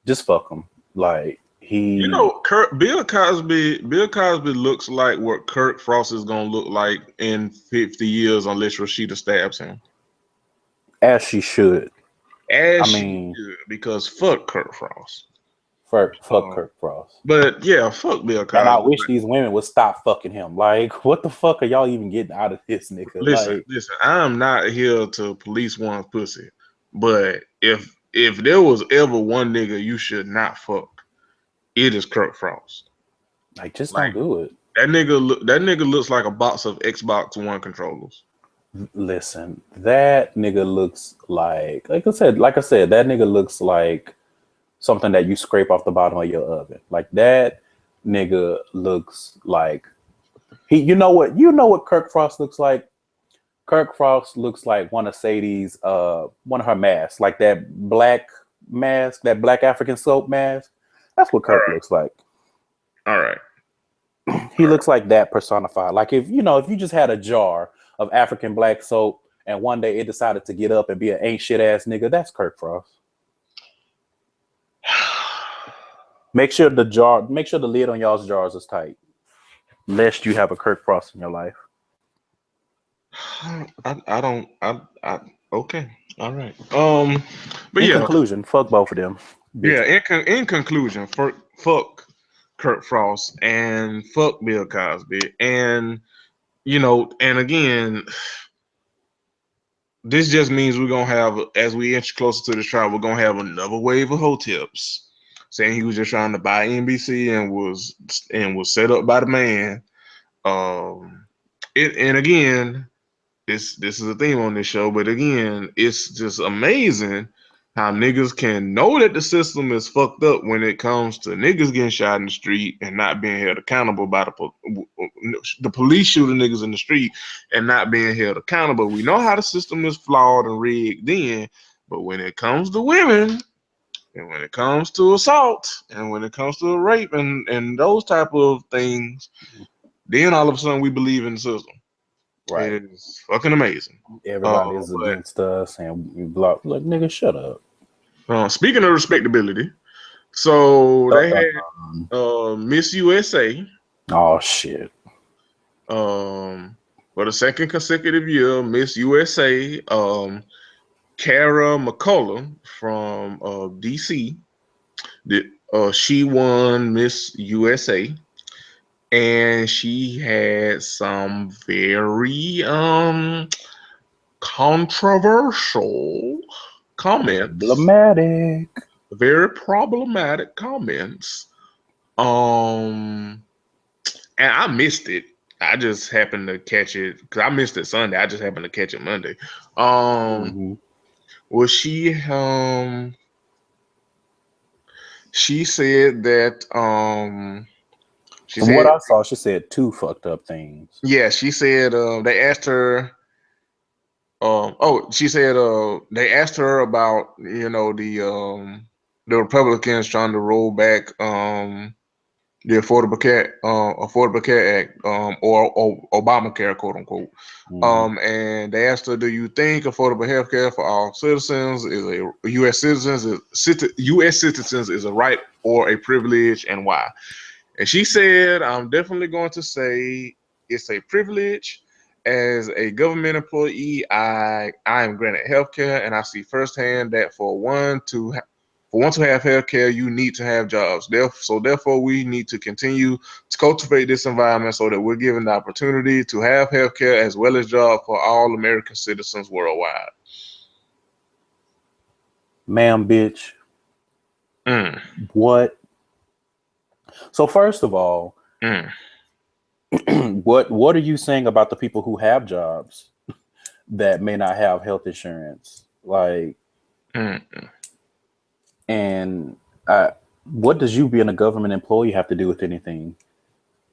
Just fuck him. Like Bill Cosby looks like what Kirk Frost is gonna look like in 50 years unless Rashida stabs him. As she should. Because fuck Kirk Frost. Fuck Kirk Frost. But yeah, fuck Bill Cosby. And I wish these women would stop fucking him. Like, what the fuck are y'all even getting out of this nigga? Listen, I'm not here to police one's pussy, but if there was ever one nigga you should not fuck, it is Kirk Frost. Like, just don't do it. That nigga looks like a box of Xbox One controllers. Listen, that nigga looks like I said, that nigga looks like something that you scrape off the bottom of your oven. Like that nigga looks like you know what Kirk Frost looks like? Kirk Frost looks like one of Sadie's one of her masks, like that black mask, that black African soap mask. That's what Kirk looks like. All right. He looks like that personified. Like if you just had a jar of African black soap and one day it decided to get up and be an ain't shit ass nigga, that's Kirk Frost. Make sure the lid on y'all's jars is tight, lest you have a Kirk Frost in your life. Okay. All right. But in conclusion, fuck both of them. Bitch. Yeah. In conclusion, fuck Kirk Frost and fuck Bill Cosby, and and again, this just means we're gonna have, as we inch closer to the trial, we're gonna have another wave of hoteps saying he was just trying to buy NBC and was set up by the man. And again, this is a theme on this show, but again, it's just amazing how niggas can know that the system is fucked up when it comes to niggas getting shot in the street and not being held accountable by the police shooting niggas in the street and not being held accountable. We know how the system is flawed and rigged then, but when it comes to women and when it comes to assault and when it comes to rape and those type of things, then all of a sudden we believe in the system. Right. It's fucking amazing. Everybody is against us, and we block. Like, nigga, shut up. Speaking of respectability, so they had Miss USA. Oh shit. For the second consecutive year, Miss USA, Kara McCullough from DC, she won Miss USA. And she had some very controversial comments. Very problematic comments. And I missed it. I just happened to catch it because I missed it Sunday. I just happened to catch it Monday. Well, she said that From what I saw, she said two fucked up things. Yeah, she said they asked her. She said they asked her about the Republicans trying to roll back the Affordable Care Act or Obamacare, quote unquote. And they asked her, do you think affordable health care for all citizens is a U.S. citizens is a right or a privilege, and why? And she said, I'm definitely going to say it's a privilege. As a government employee, I am granted health care, and I see firsthand that for one to have health care, you need to have jobs. Therefore, we need to continue to cultivate this environment so that we're given the opportunity to have health care as well as jobs for all American citizens worldwide. Ma'am, bitch. What? So first of all, what are you saying about the people who have jobs that may not have health insurance? Like, and what does you being a government employee have to do with anything?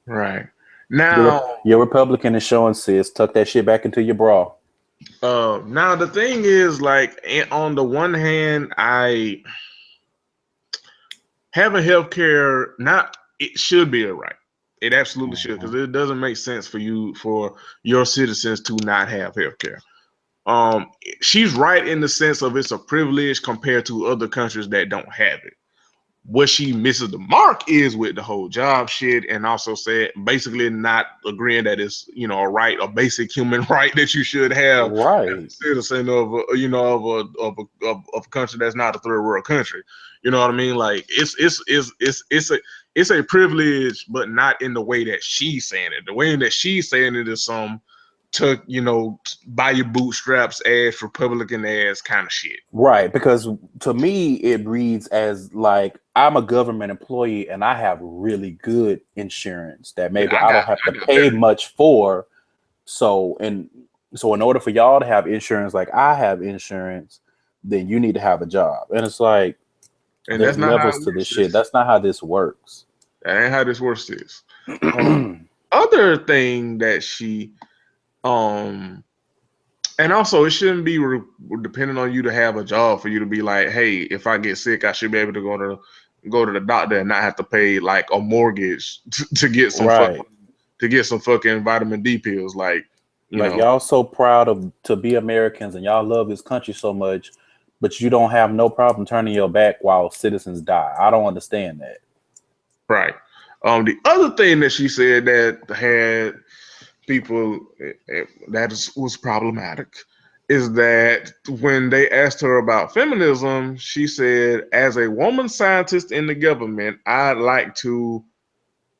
Right. Now, your Republican is showing, sis, tuck that shit back into your bra. Now the thing is, like, on the one hand, having healthcare, it should be a right. It absolutely should, because it doesn't make sense for your citizens to not have healthcare. She's right in the sense of it's a privilege compared to other countries that don't have it. What she misses the mark is with the whole job shit, and also said basically not agreeing that it's a right, a basic human right that you should have, right, as a citizen of a country that's not a third world country. You know what I mean? Like it's a privilege, but not in the way that she's saying it. The way that she's saying it is some buy your bootstraps ass Republican ass kind of shit. Right, because to me it reads as like I'm a government employee and I have really good insurance that maybe I don't have to pay much for. So in order for y'all to have insurance like I have insurance, then you need to have a job. And it's like, and there's levels to this shit. That's not how this works. That ain't how this works. Is other thing that she and also it shouldn't be depending on you to have a job for you to be like, hey, if I get sick, I should be able to go to the doctor and not have to pay like a mortgage to get some fucking vitamin D pills. Like, y'all so proud to be Americans and y'all love this country so much, but you don't have no problem turning your back while citizens die. I don't understand that. Right. The other thing that she said that had people was problematic is that when they asked her about feminism, she said, as a woman scientist in the government, I like to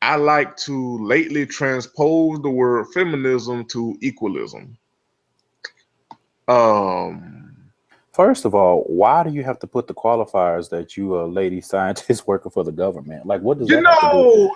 lately transpose the word feminism to equalism. First of all, why do you have to put the qualifiers that you a lady scientist working for the government? Like, what does that have to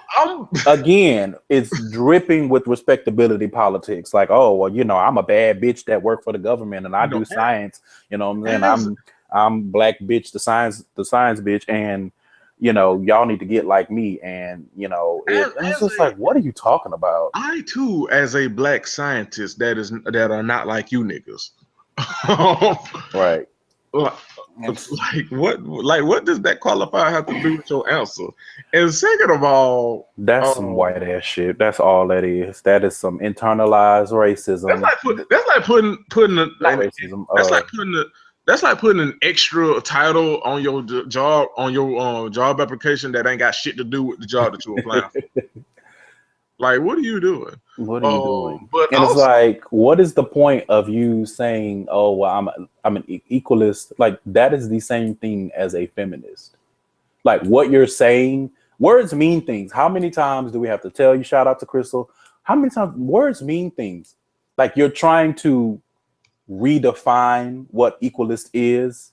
do? Again, it's dripping with respectability politics. Like, oh, well, I'm a bad bitch that work for the government and I do science. You know what I'm saying? I'm black bitch, the science bitch, and y'all need to get like me. And and it's just like, what are you talking about? I too, as a black scientist that are not like you niggas. Right. What does that qualifier have to do with your answer? And second of all, that's some white ass shit. That's all that is. That is some internalized racism. That's like putting racism. That's like putting an extra title on your job job application that ain't got shit to do with the job that you're applying for. Like, what are you doing? What are you doing? But and also, it's like, what is the point of you saying, "Oh, well, I'm an equalist"? Like, that is the same thing as a feminist. Like, what you're saying, words mean things. How many times do we have to tell you? Shout out to Crystal. How many times words mean things? Like, you're trying to redefine what equalist is.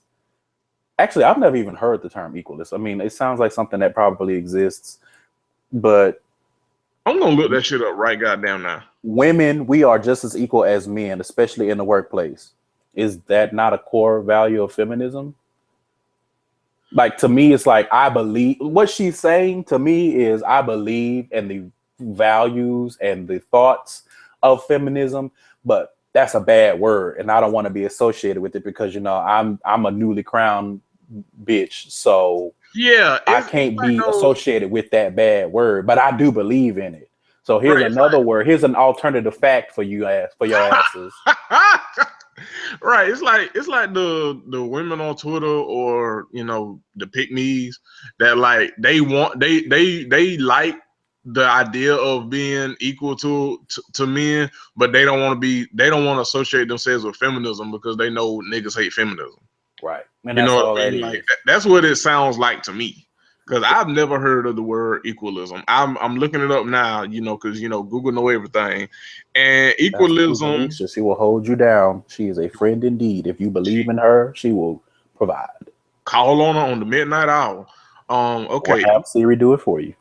Actually, I've never even heard the term equalist. I mean, it sounds like something that probably exists, but I'm gonna look that shit up right goddamn now. Women, we are just as equal as men, especially in the workplace. Is that not a core value of feminism? Like, to me, it's like, I believe what she's saying to me is I believe in the values and the thoughts of feminism, but that's a bad word, and I don't want to be associated with it because I'm a newly crowned bitch, so yeah, I can't be associated with that bad word, but I do believe in it. So here's another word. Here's an alternative fact for your asses. Right. It's like the women on Twitter or the pick-me's that like they like the idea of being equal to men, but they don't want to associate themselves with feminism because they know niggas hate feminism. Right. And that's all that is. Like, that's what it sounds like to me. Because I've never heard of the word equalism. I'm looking it up now, because Google know everything. And equalism, she will hold you down. She is a friend indeed. If you believe in her, she will provide. Call on her on the midnight hour. Okay. Or have Siri do it for you.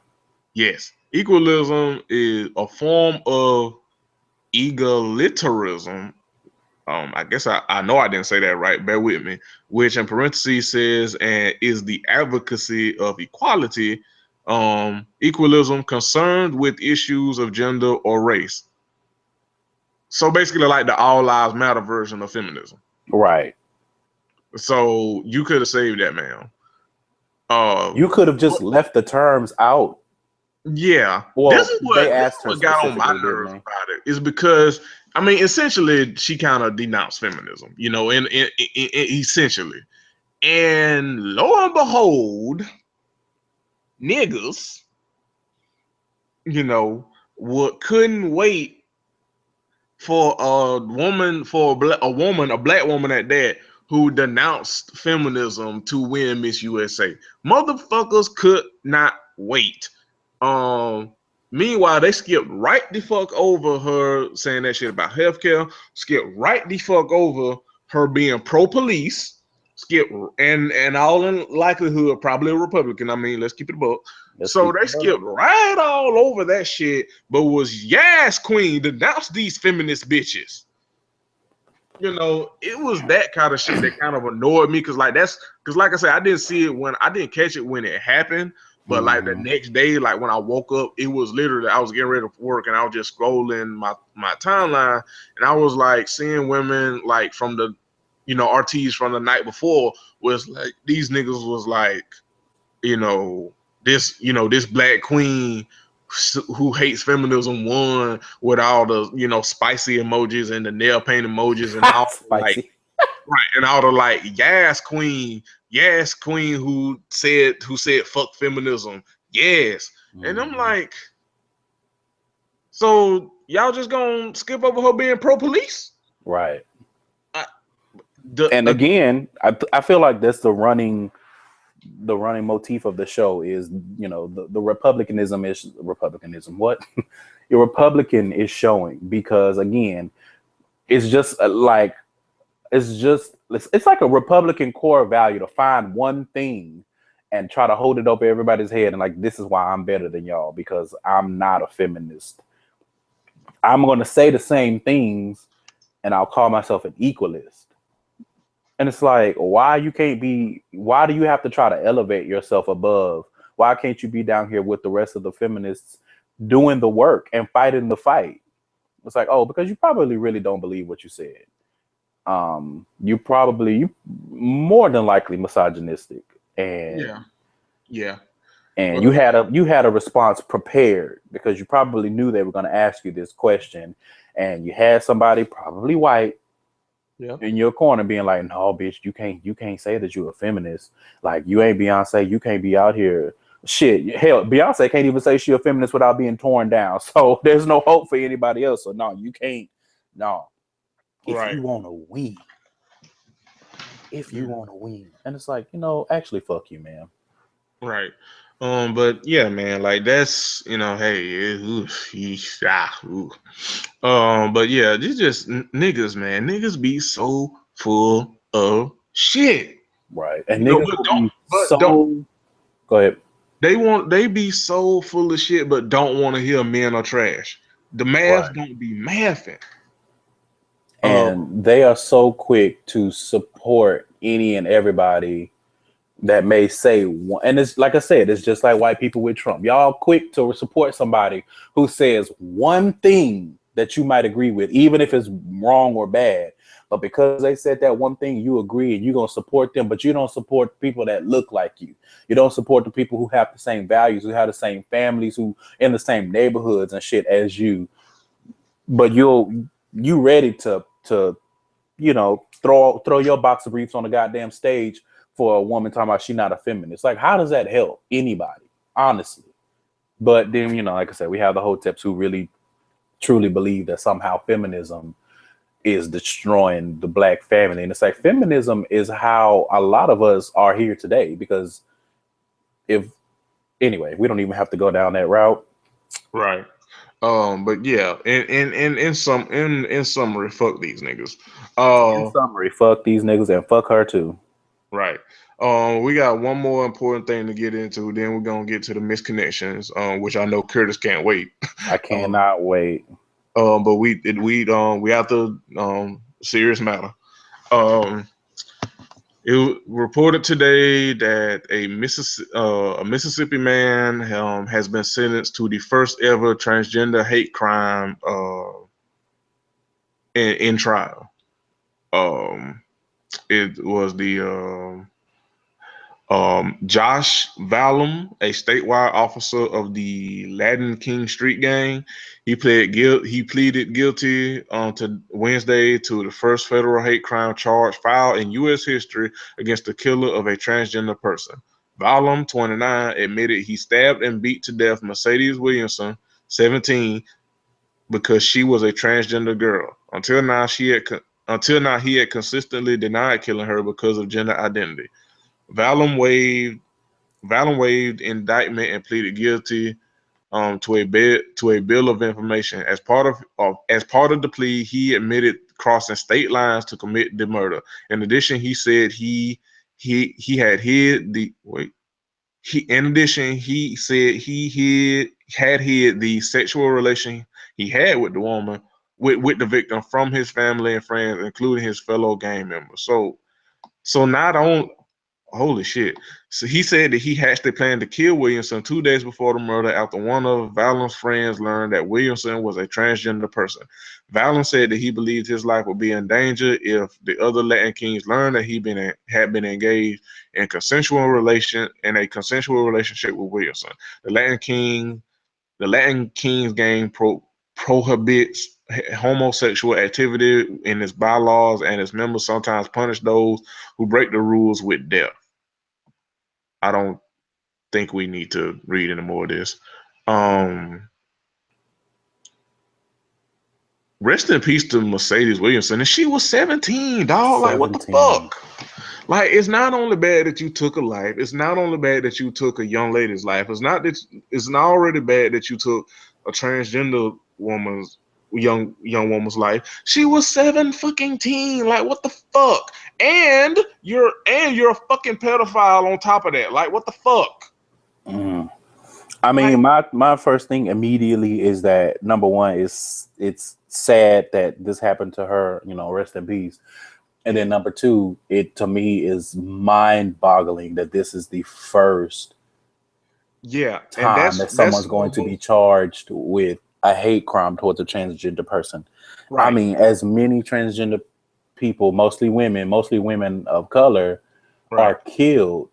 Yes. Equalism is a form of egalitarianism. I guess I know I didn't say that right. Bear with me. Which in parentheses says, and is the advocacy of equality, equalism concerned with issues of gender or race. So basically, like the all lives matter version of feminism. Right. So you could have saved that, man. You could have just left the terms out. Yeah. Well, this is what got on my nerves about it. Is because essentially, she kind of denounced feminism, in essentially. And lo and behold, niggas, couldn't wait for a black woman at that, who denounced feminism to win Miss USA. Motherfuckers could not wait. Meanwhile, they skipped right the fuck over her saying that shit about healthcare. Skipped right the fuck over her being pro-police. Skip and all in likelihood probably a Republican. Let's keep it a buck. So they skipped right all over that shit, but was Yas Queen denounced these feminist bitches. It was that kind of shit that kind of annoyed me because like I said, I didn't catch it when it happened. But like the next day, like when I woke up, it was literally I was getting ready for work and I was just scrolling my timeline and I was like seeing women like from the RTs from the night before was like these niggas was like this black queen who hates feminism won with all the spicy emojis and the nail paint emojis and all like right and all the like Yas Queen who said fuck feminism, yes. And I'm like, so y'all just gonna skip over her being pro-police? Right. And again, I feel like that's the running motif of the show is the republicanism what your Republican is showing, because again it's like a Republican core value to find one thing and try to hold it over everybody's head and like, this is why I'm better than y'all because I'm not a feminist. I'm going to say the same things and I'll call myself an equalist. And it's like, why do you have to try to elevate yourself above? Why can't you be down here with the rest of the feminists doing the work and fighting the fight? It's like, oh, because you probably really don't believe what you said. You more than likely misogynistic, and yeah. And Well, you had a response prepared because you probably knew they were going to ask you this question, and you had somebody probably white in your corner being like, "No, bitch, you can't say that you're a feminist. Like you ain't Beyonce, you can't be out here." Shit, hell, Beyonce can't even say she's a feminist without being torn down. So there's no hope for anybody else. So no, you can't. No, if you want to win, and it's like, actually, fuck you, man. Right. But yeah, man, like that's hey, but yeah, this just niggas, man. Niggas be so full of shit. Right. And niggas But will be don't so. Go ahead. they be so full of shit, but don't want to hear men are trash. The math don't be mathing. And they are so quick to support any and everybody that may say one. And it's like I said, it's just like white people with Trump. Y'all quick to support somebody who says one thing that you might agree with, even if it's wrong or bad. But because they said that one thing, you agree and you're going to support them, but you don't support people that look like you. You don't support the people who have the same values, who have the same families, who in the same neighborhoods and shit as you. But you ready to throw your box of briefs on the goddamn stage for a woman talking about she not a feminist. Like, how does that help anybody, honestly? But then, like I said, we have the Hoteps who really truly believe that somehow feminism is destroying the black family. And it's like, feminism is how a lot of us are here today, because anyway, we don't even have to go down that route. Right. But yeah, in summary, fuck these niggas. In summary, fuck these niggas and fuck her too. Right. We got one more important thing to get into. Then we're gonna get to the misconnections, which I know Curtis can't wait. I cannot wait. But we have to serious matter. It reported today that a Mississippi man has been sentenced to the first ever transgender hate crime in trial. It was the Josh Valum, a statewide officer of the Latin King Street Gang. He pleaded guilty to Wednesday to the first federal hate crime charge filed in U.S. history against the killer of a transgender person. Valum, 29, admitted he stabbed and beat to death Mercedes Williamson, 17, because she was a transgender girl. Until now, he had consistently denied killing her because of gender identity. Valum waived indictment and pleaded guilty to a bill of information. As part of the plea, he admitted crossing state lines to commit the murder. In addition, he said he had hid the had hid the sexual relation he had with the woman with the victim from his family and friends, including his fellow gang members. So not on. Holy shit. So he said that he actually planned to kill Williamson 2 days before the murder after one of Valum's friends learned that Williamson was a transgender person. Valum said that he believed his life would be in danger if the other Latin Kings learned that he had been engaged in a consensual relationship with Williamson. The Latin Kings gang prohibits homosexual activity in its bylaws, and its members sometimes punish those who break the rules with death. I don't think we need to read any more of this. Rest in peace to Mercedes Williamson. And she was 17, dog. 17. Like, what the fuck? Like, it's not only bad that you took a life. It's not only bad that you took a young lady's life. It's not already bad that you took a transgender young woman's life. She was 17. Like, what the fuck? And you're a fucking pedophile on top of that. Like, what the fuck? I mean, my first thing immediately is that, number one, is it's sad that this happened to her, rest in peace. And then number two, it to me is mind-boggling that this is the first and time that someone's going to be charged with a hate crime towards a transgender person. right. I mean, as many transgender people, mostly women of color, are killed.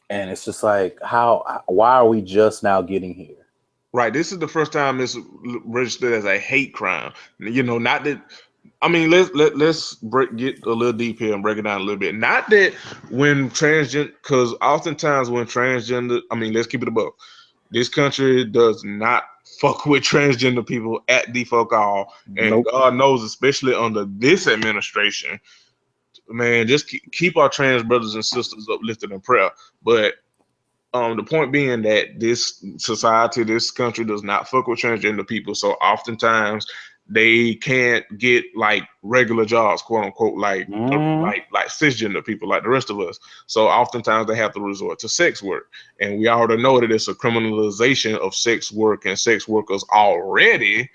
And it's just like, why are we just now getting here? Right. This is the first time it's registered as a hate crime. You know, not that. I mean, let's get a little deep here and break it down a little bit. Not that when transgender, because oftentimes when transgender, I mean, let's keep it above. This country does not fuck with transgender people at the fuck all, and Nope. God knows, especially under this administration, man, just keep our trans brothers and sisters uplifted in prayer. But the point being that this society, this country does not fuck with transgender people. So oftentimes they can't get like regular jobs, quote unquote, like cisgender people, like the rest of us. So oftentimes they have to resort to sex work. And we already know that it's a criminalization of sex work and sex workers already.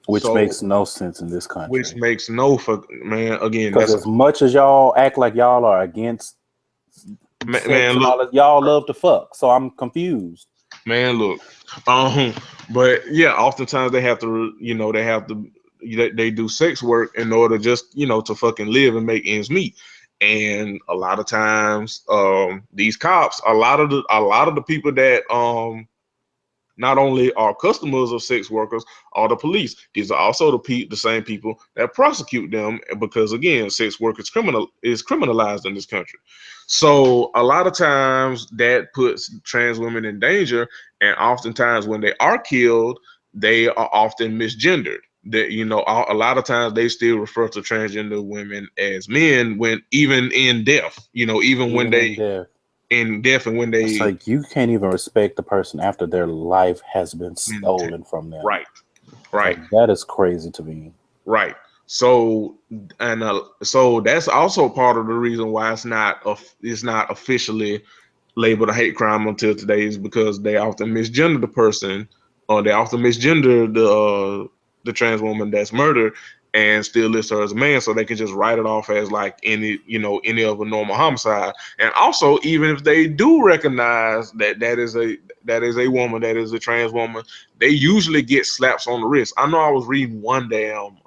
Which makes no sense in this country. Which makes no fuck, man. Again, because as much as y'all act like y'all are against man, look, y'all love to fuck, so I'm confused. Man, look, but yeah, oftentimes they have to, they do sex work in order just, to fucking live and make ends meet. And a lot of times, these cops, a lot of the people that not only are customers of sex workers are the police. These are also the same people that prosecute them, because again, sex work is criminalized in this country. So a lot of times that puts trans women in danger, and oftentimes when they are killed, they are often misgendered. That a lot of times they still refer to transgender women as men when even in death. Even when they in death, and when they, it's like you can't even respect the person after their life has been stolen from them. Right. Like, that is crazy to me. Right. So so that's also part of the reason why it's not officially labeled a hate crime until today, is because they often misgender the person, or they often misgender the trans woman that's murdered, and still list her as a man, so they can just write it off as like any of a normal homicide. And also, even if they do recognize that is a woman, that is a trans woman, they usually get slaps on the wrist. I know I was reading one damn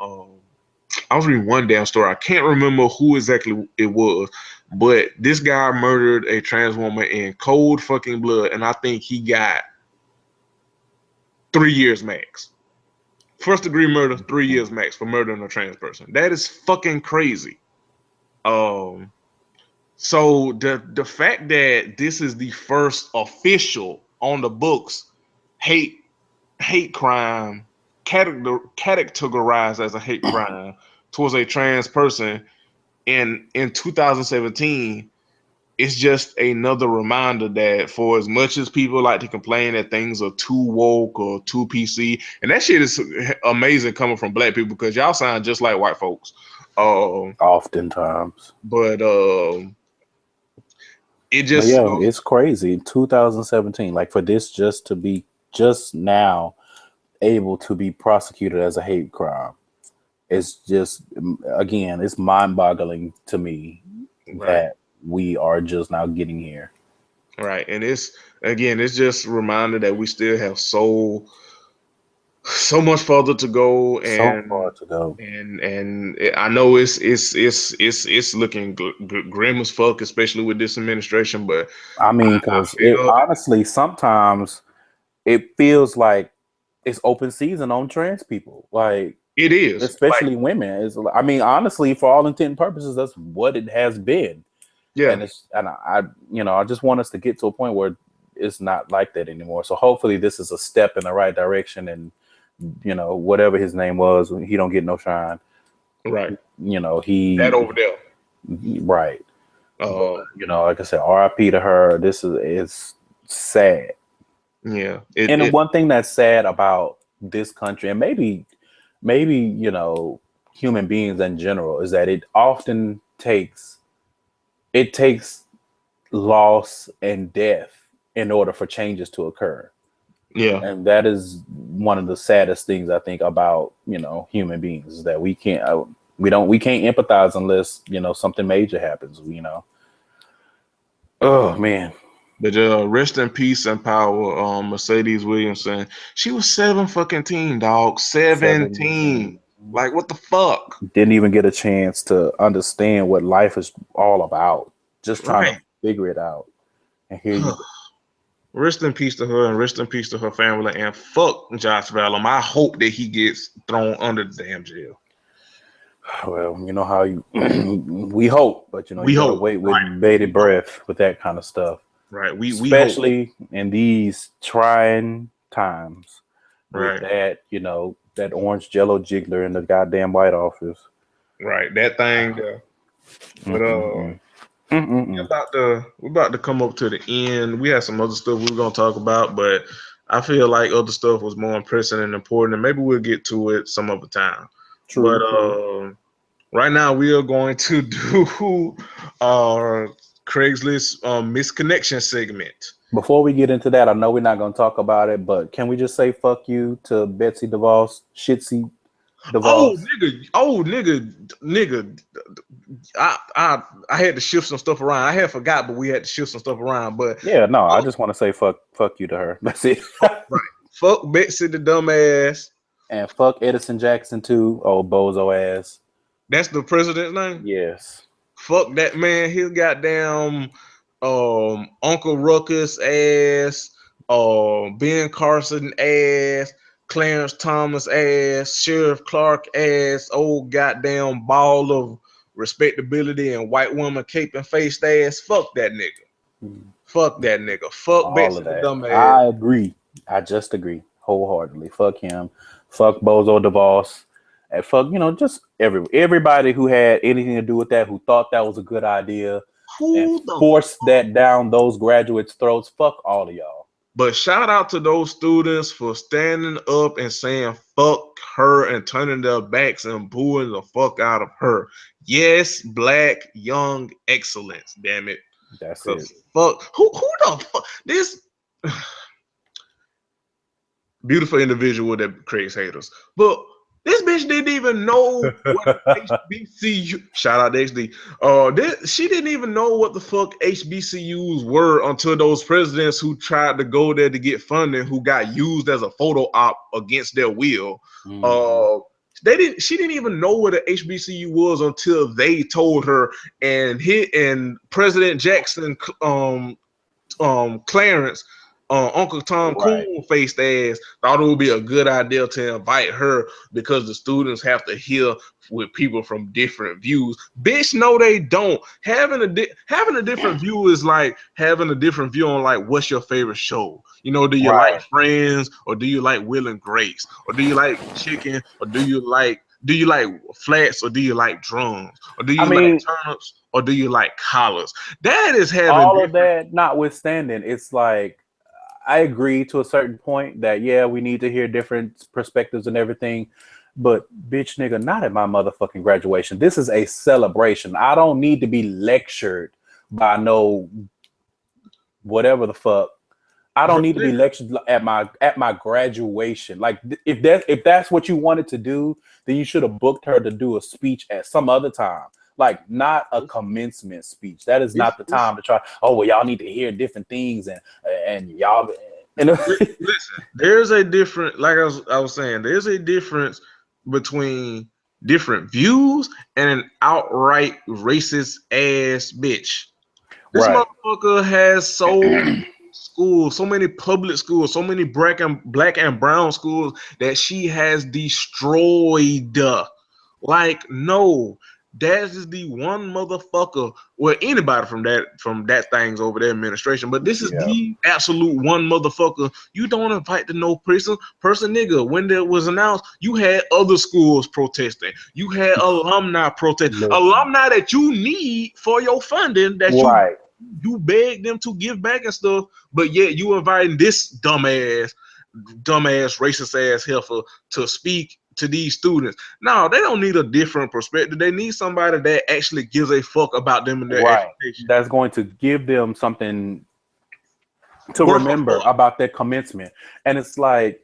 story. I can't remember who exactly it was, but this guy murdered a trans woman in cold fucking blood, and I think he got 3 years max. First degree murder, 3 years max for murdering a trans person. That is fucking crazy. So the fact that this is the first official on the books hate crime categorized as a hate crime towards a trans person in 2017, it's just another reminder that for as much as people like to complain that things are too woke or too PC, and that shit is amazing coming from black people, because y'all sound just like white folks. Oftentimes. But it just, it's crazy. 2017, like, for this just to be just now able to be prosecuted as a hate crime, it's just, again, it's mind-boggling to me that we are just now getting here. Right. And it's just a reminder that we still have so much further to go, and so far to go. And I know it's looking grim as fuck, especially with this administration. But I mean, because honestly, sometimes it feels like it's open season on trans people. Like, it is, especially women. I mean, honestly, for all intent and purposes, that's what it has been. Yeah. And I just want us to get to a point where it's not like that anymore. So hopefully this is a step in the right direction, and whatever his name was, he don't get no shine. Right. He that over there. Right. Like I said, RIP to her. It's sad. Yeah. One thing that's sad about this country, and maybe human beings in general, is that it often takes loss and death in order for changes to occur. Yeah. And that is one of the saddest things I think about, human beings, is that we can't, We can't empathize unless, something major happens, Oh man. But rest in peace and power, Mercedes Williamson. She was 17, dog. 17. Like, what the fuck? Didn't even get a chance to understand what life is all about. Just trying to figure it out. And here you go. Rest in peace to her, and rest in peace to her family, and fuck Josh Valum. I hope that he gets thrown under the damn jail. Well, you know how we hope, but you gotta wait with bated breath with that kind of stuff. Right. Especially in these trying times. With that, that orange jello jiggler in the goddamn White Office. Right. That thing. But we're about to come up to the end. We have some other stuff we were gonna talk about, but I feel like other stuff was more pressing and important, and maybe we'll get to it some other time. True. But right now we are going to do our Craigslist misconnection segment. Before we get into that, I know we're not going to talk about it, but can we just say fuck you to Betsy DeVos, Shitsy DeVos? Oh nigga. I had to shift some stuff around. I had forgot, but we had to shift some stuff around. But yeah, no, I just want to say fuck you to her. That's it. Right. Fuck Betsy the dumbass. And fuck Edison Jackson too, old bozo ass. That's the president's name? Yes. Fuck that man. His goddamn Uncle Ruckus ass, Ben Carson ass, Clarence Thomas ass, Sheriff Clark ass, old goddamn ball of respectability and white woman cape and faced ass. Fuck that nigga. Fuck that nigga. Fuck Betsy the dumb ass. I agree. I just agree wholeheartedly. Fuck him. Fuck Bozo DeVos. And fuck, just everybody who had anything to do with that, who thought that was a good idea. And force that down those graduates' throats. Fuck all of y'all. But shout out to those students for standing up and saying fuck her and turning their backs and booing the fuck out of her. Yes, black, young excellence. Damn it. That's it. Fuck. Who the fuck? This beautiful individual that creates haters. But this bitch didn't even know what HBCU. Shout out to HD. She didn't even know what the fuck HBCUs were until those presidents who tried to go there to get funding, who got used as a photo op against their will. She didn't even know what an HBCU was until they told her. And President Jackson, Clarence. Uncle Tom Coon faced ass thought it would be a good idea to invite her because the students have to hear with people from different views. Bitch, no, they don't. Having a different view is like having a different view on like what's your favorite show. Do you like Friends, or do you like Will and Grace, or do you like chicken, or do you like flats, or do you like drums, or do you like turnips, or do you like collars? That is having all of that notwithstanding. It's like, I agree to a certain point that, yeah, we need to hear different perspectives and everything. But, bitch, nigga, not at my motherfucking graduation. This is a celebration. I don't need to be lectured by no whatever the fuck. I don't need to be lectured at my graduation. Like, if that's what you wanted to do, then you should have booked her to do a speech at some other time. Like, not a commencement speech. That is not the time to try. Oh, well, y'all need to hear different things, and y'all. Listen, there's a different. Like I was saying, there's a difference between different views and an outright racist ass bitch. This motherfucker has so many public schools, so many black and brown schools that she has destroyed. Like, no. That is the one motherfucker, well, anybody from that thing's over their administration, but this is the absolute one motherfucker. You don't invite the no person, nigga. When that was announced, you had other schools protesting. You had alumni protesting. Alumni that you need for your funding that you beg them to give back and stuff, but yet you inviting this dumbass racist ass heifer to speak to these students. No, they don't need a different perspective. They need somebody that actually gives a fuck about them and their education. That's going to give them something to remember about their commencement. And it's like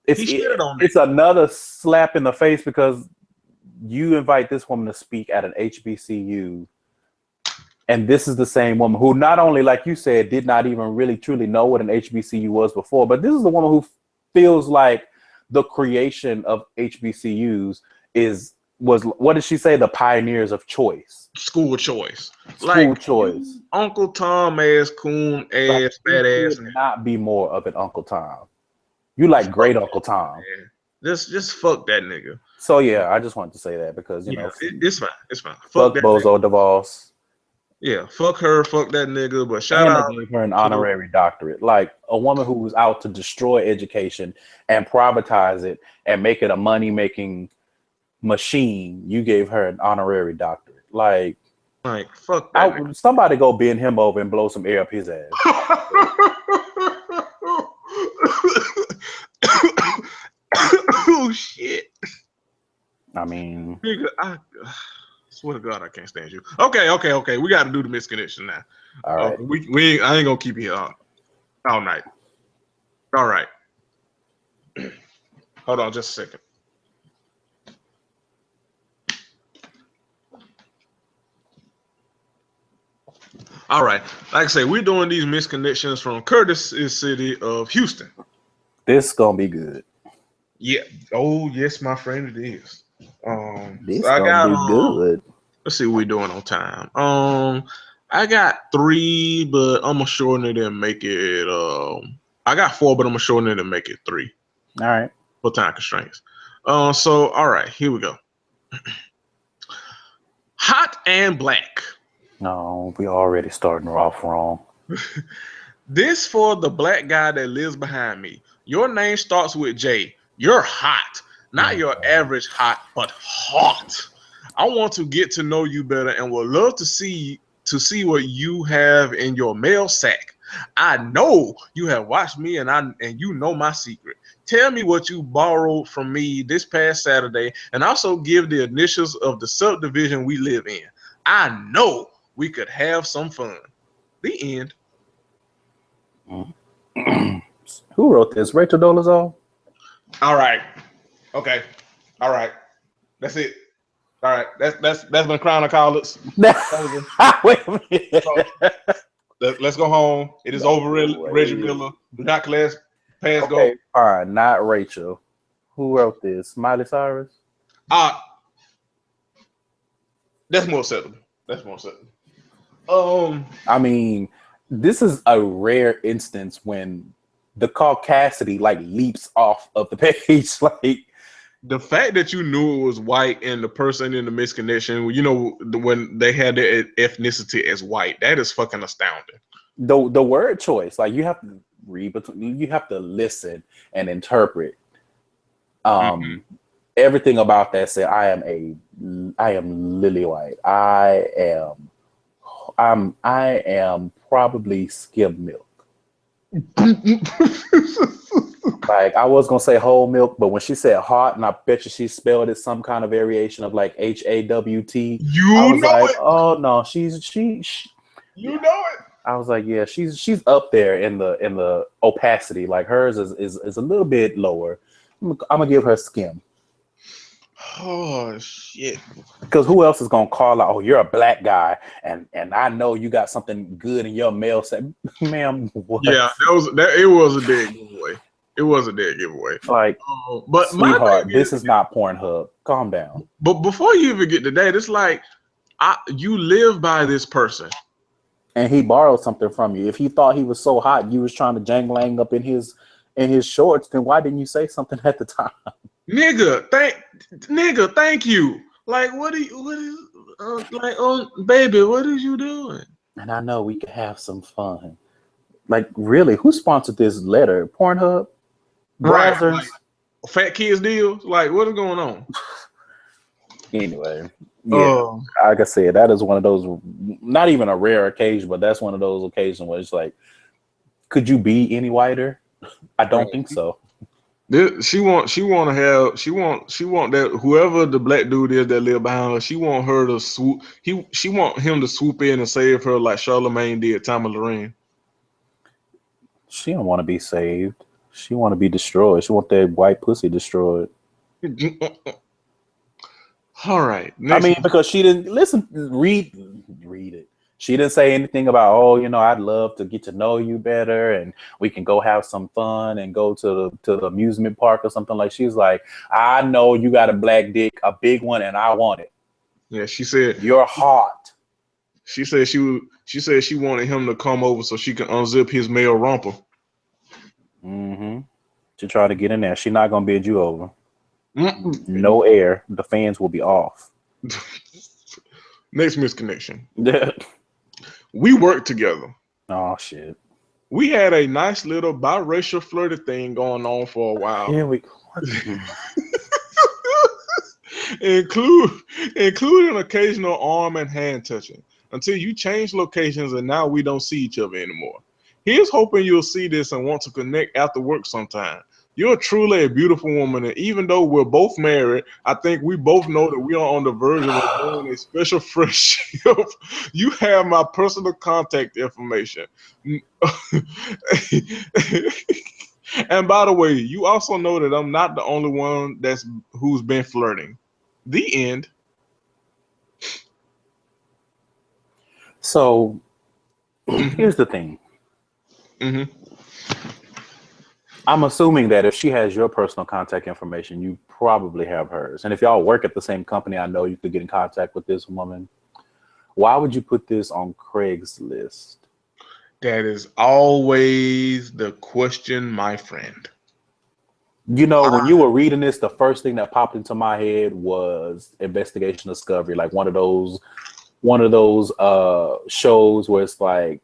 it's another slap in the face because you invite this woman to speak at an HBCU, and this is the same woman who not only, like you said, did not even really truly know what an HBCU was before, but this is the woman who feels like the creation of HBCUs was what did she say? The pioneers of choice. School choice. School choice. Uncle Tom ass, coon ass, fat ass. Not be more of an Uncle Tom. You like great Uncle Tom. Just fuck that nigga. So yeah, I just wanted to say that because you know it's fine. It's fine. Fuck Bozo DeVos. Yeah, fuck her, fuck that nigga. But shout out, gave her an honorary doctorate. Like a woman who was out to destroy education and privatize it and make it a money-making machine. You gave her an honorary doctorate. Like fuck that. Somebody go bend him over and blow some air up his ass. Oh shit. I mean, nigga, I swear to God, I can't stand you. Okay. We got to do the misconnection now. All right. I ain't gonna keep you here all night. All right. Hold on, just a second. All right. Like I say, we're doing these misconnections from Curtis City of Houston. This gonna be good. Yeah. Oh yes, my friend, it is. This gonna be good. Let's see what we're doing on time. I got 3, but I'm gonna shorten it and make it. I got 4, but I'm gonna shorten it and make it 3. All right. For time constraints. So all right, here we go. Hot and black. No, we already starting off wrong. This for the black guy that lives behind me. Your name starts with J. You're hot. Not your average hot, but hot. I want to get to know you better and would love to see what you have in your mail sack. I know you have watched me and you know my secret. Tell me what you borrowed from me this past Saturday and also give the initials of the subdivision we live in. I know we could have some fun. The end. Who wrote this? Rachel Dolezal? All right. Okay. All right. That's it. All right. That's been Crown of College. Wait a minute. So, let's go home. It is over. Reggie Miller. Do not pass go. All right. Not Rachel. Who wrote this? Miley Cyrus? That's more acceptable. I mean, this is a rare instance when the caucasity like leaps off of the page. Like the fact that you knew it was white and the person in the misconnection, you know, when they had their ethnicity as white, that is fucking astounding. The word choice, like you have to read between, you have to listen and interpret. Everything about that said, I am lily white. I am probably skim milk. Like I was gonna say whole milk, but when she said hot, and I bet you she spelled it some kind of variation of like HAWT. I was like, it. Oh no, she. You know it. I was like, yeah, she's up there in the opacity. Like hers is a little bit lower. I'm gonna give her skim. Oh shit! Because who else is gonna call out? Oh, you're a black guy, and I know you got something good in your mail set, ma'am. What? Yeah, it was a dead giveaway. It was a dead giveaway. Like, but sweetheart, this is not Pornhub. Calm down. But before you even get to that, it's like you live by this person, and he borrowed something from you. If he thought he was so hot, you was trying to jangling up in his shorts, then why didn't you say something at the time? Nigga, thank you. Like, baby, what is you doing? And I know we could have some fun. Like, really, who sponsored this letter? Pornhub? Right. Like, Fat Kids deals? Like, what is going on? Anyway, yeah, like I said, that is one of those, not even a rare occasion, but that's one of those occasions where it's like, could you be any whiter? I don't think so. She want that whoever the black dude is that live behind her, she want her to swoop. She want him to swoop in and save her like Charlemagne did Tommy Lorraine. She don't want to be saved. She want to be destroyed. She want that white pussy destroyed. All right. I Next. mean, because she didn't read it. She didn't say anything about, oh, I'd love to get to know you better and we can go have some fun and go to the amusement park or something. Like, she's like, I know you got a black dick, a big one, and I want it. Yeah, she said you're hot. She said she said she wanted him to come over so she can unzip his male romper. Mm-hmm. To try to get in there. She's not gonna bid you over. Mm-mm. No air. The fans will be off. Next misconnection. We worked together. Oh shit. We had a nice little biracial flirty thing going on for a while. Here we go. Including occasional arm and hand touching until you change locations and now we don't see each other anymore. Here's hoping you'll see this and want to connect after work sometime. You're truly a beautiful woman, and even though we're both married, I think we both know that we are on the verge of doing a special friendship. You have my personal contact information. And by the way, you also know that I'm not the only one who's been flirting. The end. So here's the thing. Mm-hmm. I'm assuming that if she has your personal contact information, you probably have hers. And if y'all work at the same company, I know you could get in contact with this woman. Why would you put this on Craigslist? That is always the question, my friend. When you were reading this, the first thing that popped into my head was Investigation Discovery, like one of those shows where it's like,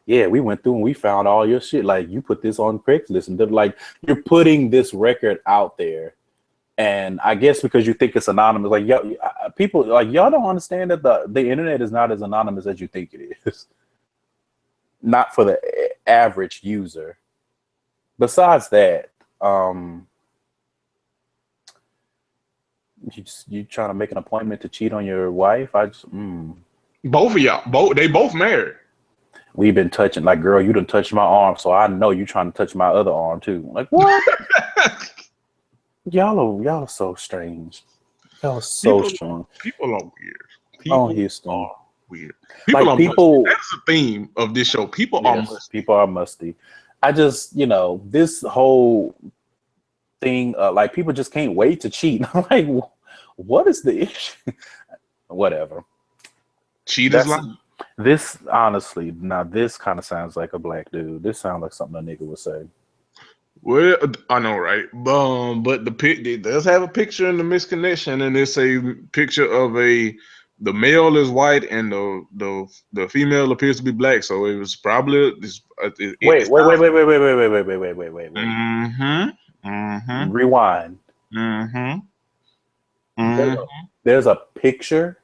yeah, we went through and we found all your shit. Like, you put this on Craigslist, and they're like, you're putting this record out there. And I guess because you think it's anonymous, like, people like, y'all don't understand that the internet is not as anonymous as you think it is. Not for the average user. Besides that, you trying to make an appointment to cheat on your wife? Both of y'all, they both married. We've been touching, like, girl, you done touched my arm, so I know you trying to touch my other arm too. Like, what? Y'all are so strange. Y'all are so strange. People are weird. People Houston. Weird. People are musty. That's the theme of this show. People are musty. People are musty. I just, this whole thing, like, people just can't wait to cheat. I'm like, what is the issue? Whatever. Cheaters like this, honestly, now this kind of sounds like a black dude. This sounds like something a nigga would say. Well, I know, right? But it does have a picture in the misconnection, and it's a picture of the male is white and the female appears to be black. So it was probably this. Wait. Mm-hmm. Rewind. Mm-hmm. There's a picture.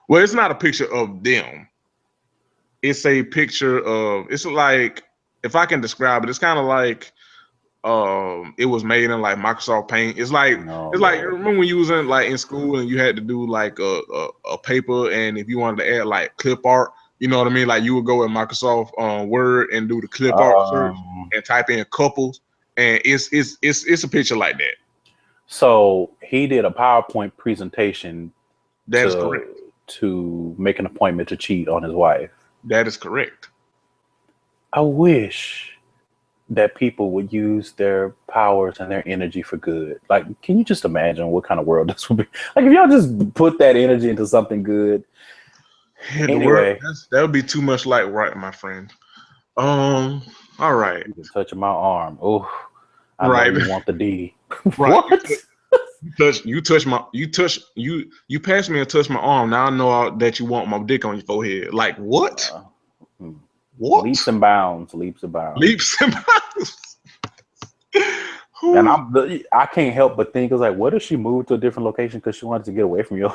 Well, it's not a picture of them. It's a picture of. It's like, if I can describe it, it's kind of like. It was made in like Microsoft Paint. It's like remember when you was in school and you had to do like a paper, and if you wanted to add like clip art, you know what I mean? Like, you would go in Microsoft Word and do the clip art search and type in couples, and it's a picture like that. So he did a PowerPoint presentation. That is correct. To make an appointment to cheat on his wife. That is correct. I wish that people would use their powers and their energy for good. Like, can you just imagine what kind of world this would be? Like, if y'all just put that energy into something good. Yeah, anyway, that would be too much like right, my friend. All right. You're touching my arm. Oh, I know you want the D. Right. What? You passed me and touched my arm. Now I know that you want my dick on your forehead. Like, what? What? Leaps and bounds. And I can't help but think, like, what if she moved to a different location because she wanted to get away from you?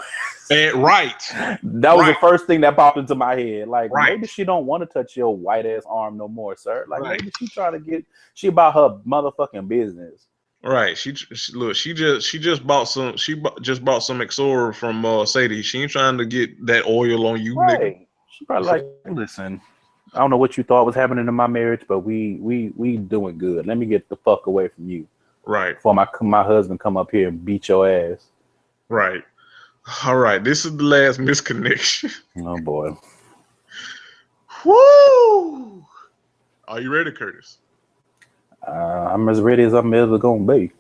Right. That was the first thing that popped into my head. Like, maybe she don't want to touch your white ass arm no more, sir. Like, maybe she about her motherfucking business. Right. She just bought some. Just bought some Exora from Sadie. She ain't trying to get that oil on you, nigga. She probably like, listen, I don't know what you thought was happening in my marriage, but we doing good. Let me get the fuck away from you. Right. Before my husband come up here and beat your ass. Right. All right. This is the last misconnection. Oh boy. Woo! Are you ready, Curtis? I'm as ready as I'm ever gonna be.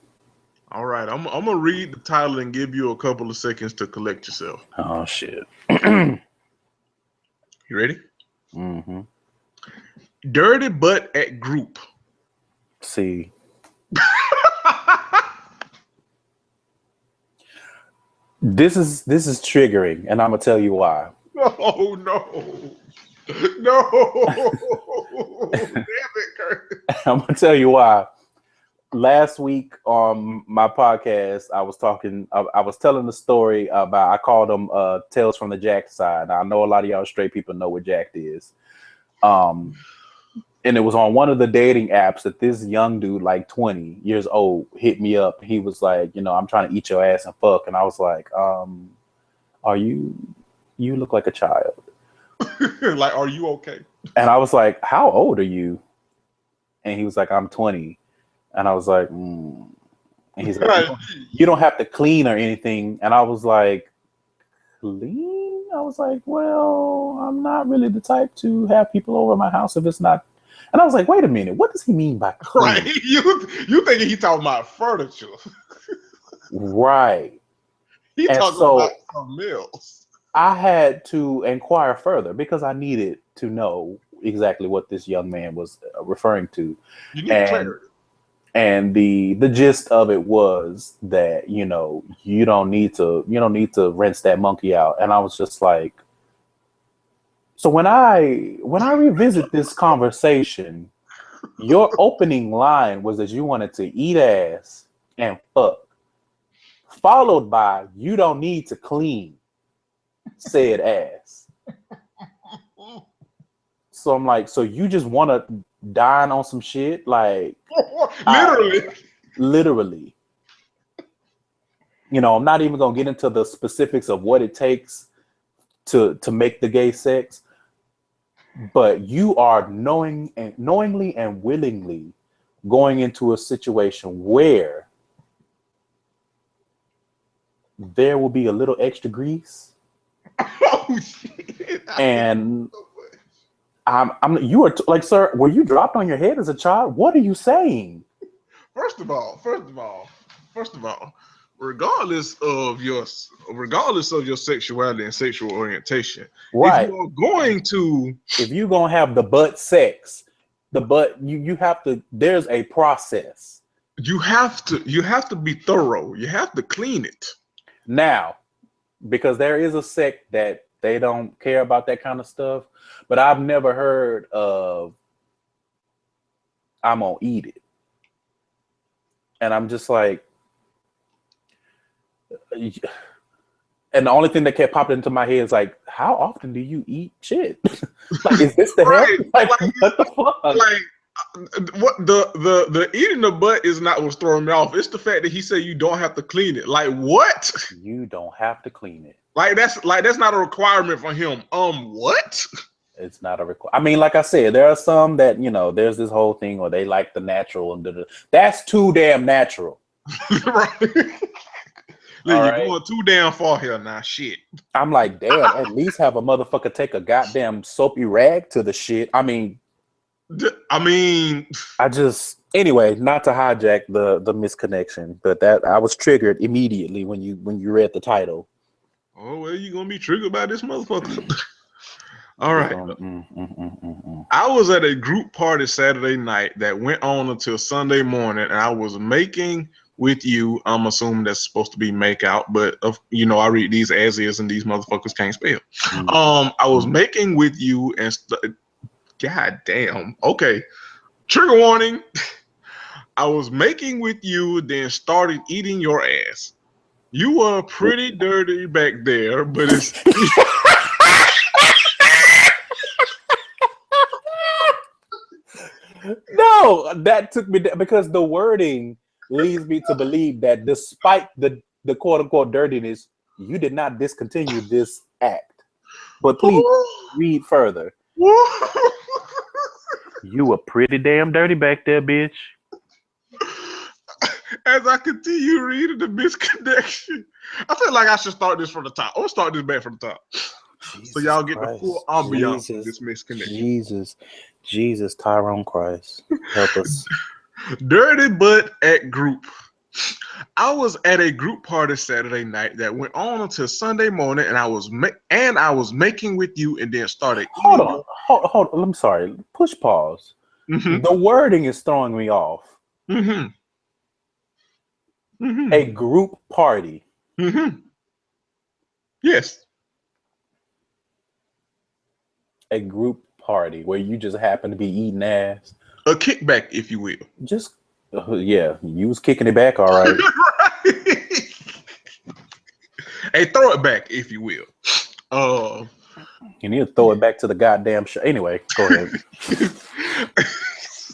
All right. I'm gonna read the title and give you a couple of seconds to collect yourself. Oh shit. You ready? Mm-hmm. Dirty butt at group. See, this is triggering, and I'm gonna tell you why. Oh no. No. Damn it, Curtis. I'm gonna tell you why. Last week on my podcast, I was talking. I was telling the story about. I called them "Tales from the Jacked Side." Now, I know a lot of y'all straight people know what Jacked is. And it was on one of the dating apps that this young dude, like 20 years old, hit me up. He was like, I'm trying to eat your ass and fuck. And I was like, are you look like a child. Like, are you okay? And I was like, how old are you? And he was like, I'm 20. And I was like, And he's like, you don't have to clean or anything. And I was like, clean? I was like, well, I'm not really the type to have people over my house if it's not. And I was like, wait a minute, what does he mean by clean? Right. You thinking he talking about furniture. Right. He And talking so about something else. I had to inquire further because I needed to know exactly what this young man was referring to. You need clarity. And the gist of it was that, you don't need to rinse that monkey out. And I was just like, so when I revisit this conversation, your opening line was that you wanted to eat ass and fuck, followed by you don't need to clean said ass. So I'm like, so you just want to dine on some shit? Like, literally. I'm not even going to get into the specifics of what it takes to make the gay sex, but you are knowingly and willingly going into a situation where there will be a little extra grease. Oh shit! And you are like, sir, were you dropped on your head as a child? What are you saying? First of all, regardless of your sexuality and sexual orientation, right? If you're gonna have the butt sex, you have to. There's a process. You have to be thorough. You have to clean it. Now, because there is a sect that they don't care about that kind of stuff, but I've never heard of I'm gonna eat it. And I'm just like, and the only thing that kept popping into my head is like, how often do you eat shit? Like, is this the right. Like, what the fuck? Like, what the eating the butt is not what's throwing me off. It's the fact that he said you don't have to clean it. Like, what? You don't have to clean it. Like that's not a requirement for him. What? It's not a requirement. I mean, like I said, there are some that there's this whole thing where they like the natural and that's too damn natural. Right. You're going too damn far here now. Shit. I'm like, damn, at least have a motherfucker take a goddamn soapy rag to the shit. I mean, anyway, not to hijack the misconnection, but that I was triggered immediately when you read the title. Oh, well, you're gonna be triggered by this motherfucker. All right. I was at a group party Saturday night that went on until Sunday morning, and I was making with you. I'm assuming that's supposed to be make out, but I read these as is, and these motherfuckers can't spell. I was making with you, and god damn. Okay, trigger warning. I was making with you, then started eating your ass. You were pretty dirty back there, but it's. No, that took me because the wording leads me to believe that despite the quote unquote dirtiness, you did not discontinue this act. But please read further. You were pretty damn dirty back there, bitch. As I continue reading the misconnection, I feel like I should start this from the top. Or start this back from the top. Jesus So y'all get Christ. the full ambiance of this misconnection. Jesus, Tyrone Christ. Help us. Dirty Butt at Group. I was at a group party Saturday night that went on until Sunday morning, and I was making with you, and then started eating. Hold on. I'm sorry. Push pause. Mm-hmm. The wording is throwing me off. Mm-hmm. Mm-hmm. A group party. Mm-hmm. Yes. A group party where you just happen to be eating ass. A kickback, if you will. Just yeah, you was kicking it back, all right. Right. Hey, throw it back, if you will. You need to throw it back to the goddamn show. Anyway, go ahead.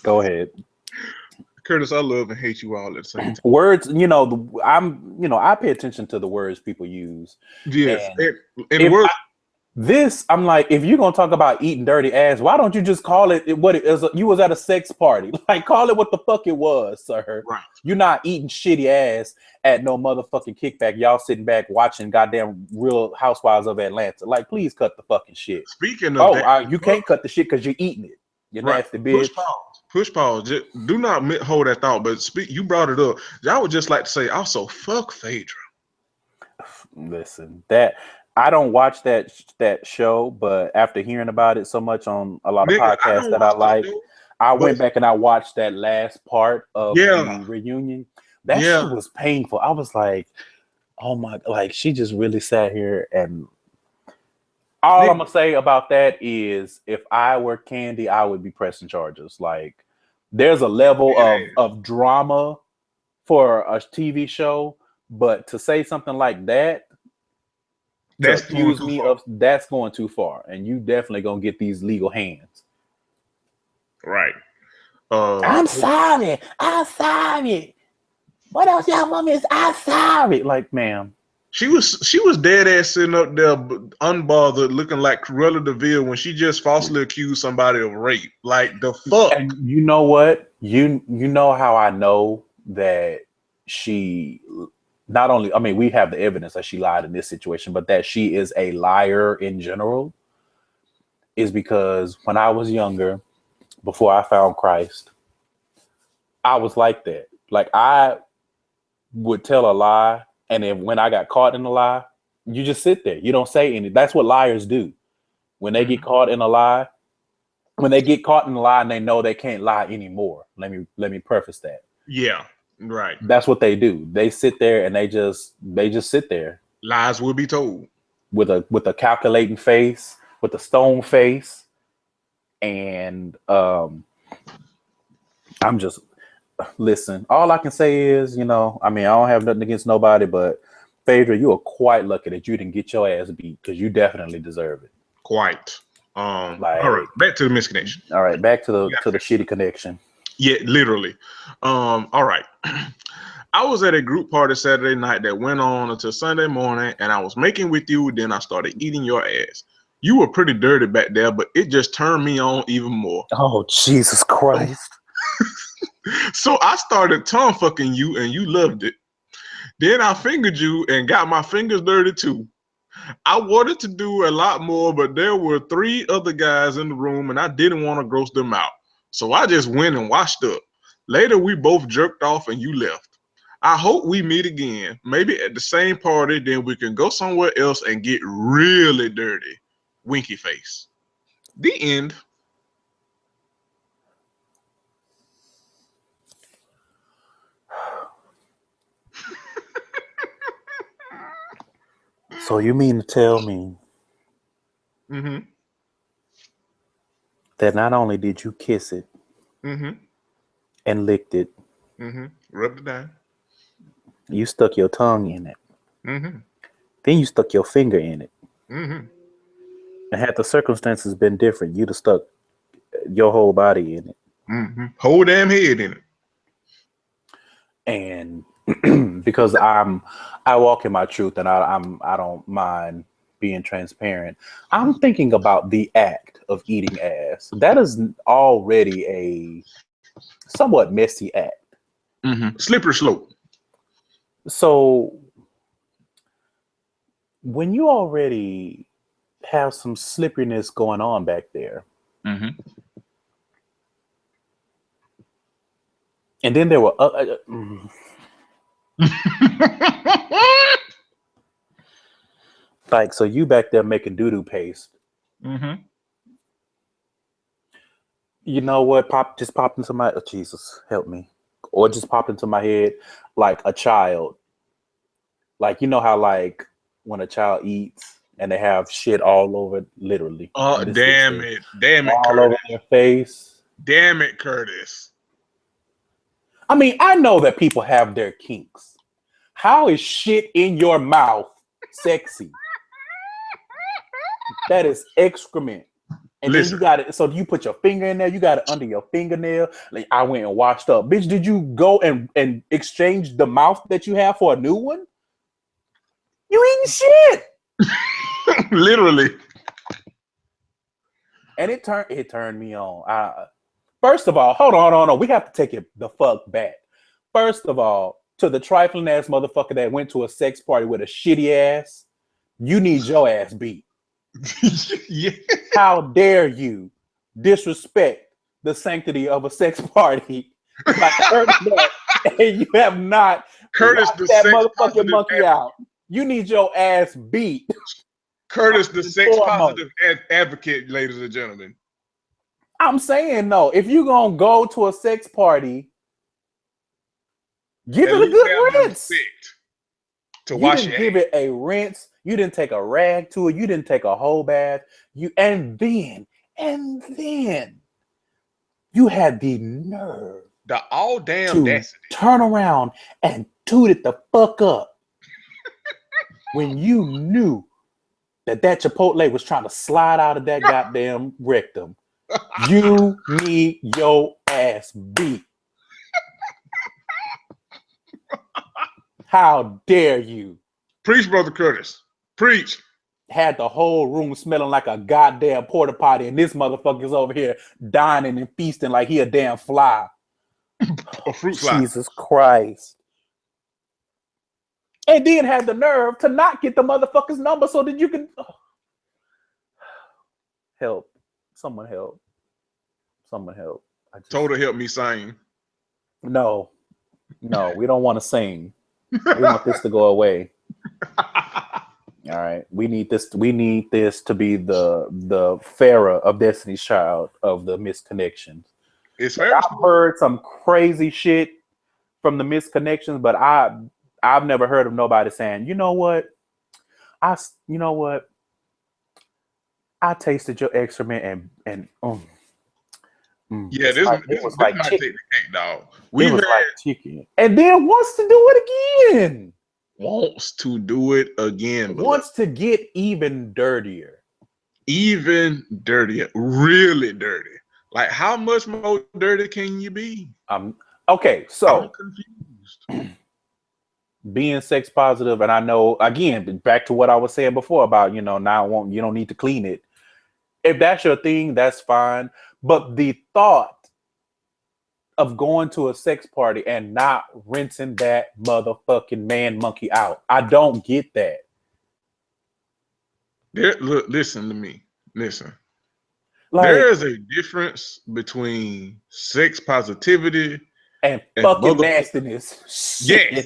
Go ahead. Curtis, I love and hate you all at the same time. Words, I pay attention to the words people use. Yes. And words. I'm like, if you're gonna talk about eating dirty ass, why don't you just call it what it is? You was at a sex party. Like, call it what the fuck it was, sir. Right. You're not eating shitty ass at no motherfucking kickback. Y'all sitting back watching goddamn Real Housewives of Atlanta. Like, please cut the fucking shit. Speaking of that, you can't cut the shit because you're eating it. You nasty bitch. Push pause. Just do not hold that thought. But you brought it up. I would just like to say also, fuck Phaedra. Listen, that. I don't watch that show, but after hearing about it so much on a lot of podcasts that I like, I went back and I watched that last part of the reunion. That shit was painful. I was like, oh my, like she just really sat here, and all I'm gonna say about that is if I were Candy, I would be pressing charges. Like there's a level of drama for a TV show, but to say something like that, that's going too far, and you definitely gonna get these legal hands. Right. I'm sorry. What else y'all want me to say? I'm sorry. Like, ma'am. She was dead ass sitting up there unbothered, looking like Cruella de Vil when she just falsely accused somebody of rape. Like the fuck. And you know what? You know how I know that she not only, I mean, we have the evidence that she lied in this situation, but that she is a liar in general is because when I was younger, before I found Christ, I was like that. Like I would tell a lie, and then when I got caught in a lie, you just sit there. You don't say anything. That's what liars do. When they get caught in a lie, and they know they can't lie anymore. Let me preface that. Yeah. Right. That's what they do. They sit there and they just sit there. Lies will be told. With a calculating face, with a stone face. And I'm just listen, all I can say is, I mean, I don't have nothing against nobody, but Phaedra, you are quite lucky that you didn't get your ass beat because you definitely deserve it. Quite. All right, back to the misconnection. All right, back to the shitty connection. Yeah, literally. All right. I was at a group party Saturday night that went on until Sunday morning, and I was making with you. Then I started eating your ass. You were pretty dirty back there, but it just turned me on even more. Oh, Jesus Christ. So I started tongue fucking you, and you loved it. Then I fingered you and got my fingers dirty too. I wanted to do a lot more, but there were 3 other guys in the room, and I didn't want to gross them out. So I just went and washed up. Later, we both jerked off and you left. I hope we meet again, maybe at the same party, then we can go somewhere else and get really dirty. Winky face. The end. So you mean to tell me that not only did you kiss it and licked it, rubbed it down, you stuck your tongue in it, then you stuck your finger in it, and had the circumstances been different, you'd have stuck your whole body in it, whole damn head in it. And because I walk in my truth, and I don't mind being transparent. I'm thinking about the act of eating ass. That is already a somewhat messy act. Slippery slope. So when you already have some slipperiness going on back there, Mm-hmm. and then there were like, so you back there making doo-doo paste. Mm-hmm. You know what? Just popped into my Jesus, help me. Or just popped into my head like a child. Like, you know how like when a child eats and they have shit all over, literally. Oh, damn it, all Curtis. over their face. Damn it, Curtis. I mean, I know that people have their kinks. How is shit in your mouth sexy? That is excrement. And Listen. then you got it. So you put your finger in there. You got it under your fingernail. Like, I went and washed up. Bitch, did you go and exchange the mouth that you have for a new one? You eating shit. Literally. And it turned me on. First of all, hold on. We have to take it the fuck back. First of all, to the trifling ass motherfucker that went to a sex party with a shitty ass, you need your ass beat. Yeah. How dare you disrespect the sanctity of a sex party by turning up and you have not Curtis, locked the that sex motherfucking positive monkey out. You need your ass beat. Curtis, the sex Foremost. positive advocate, ladies and gentlemen. I'm saying, no, if you're going to go to a sex party, give At it a least good have the rinse. respect to You wash didn't your give hands. it a rinse. You didn't take a rag to it. You didn't take a whole bath. And then you had the nerve The all damn to audacity. turn around and toot it the fuck up when you knew that Chipotle was trying to slide out of that goddamn rectum. You need your ass beat. How dare you? Preach, Brother Curtis. Preach. Had the whole room smelling like a goddamn porta potty, and this motherfucker's over here dining and feasting like he a damn fly. A fruit fly. Jesus Christ. And then had the nerve to not get the motherfucker's number so that you can help. Someone help. Someone help. Told her help me sing. No, we don't want to sing. We want this to go away. All right. We need this to be the Farrah of Destiny's Child of the misconnections. It's fair. I've heard some crazy shit from the misconnections, but I've never heard of nobody saying, you know what? I tasted your excrement and yeah, this might take the cake, dog. It was like chicken. And then wants to do it again. Wants to do it again. Wants to get even dirtier. Even dirtier. Really dirty. Like, how much more dirty can you be? Okay, so I'm confused. Being sex positive, and I know, again, back to what I was saying before about, you don't need to clean it. If that's your thing, that's fine. But the thought of going to a sex party and not rinsing that motherfucking man monkey out, I don't get that. Look, listen to me. Listen. Like, there is a difference between sex positivity and fucking nastiness. Yes.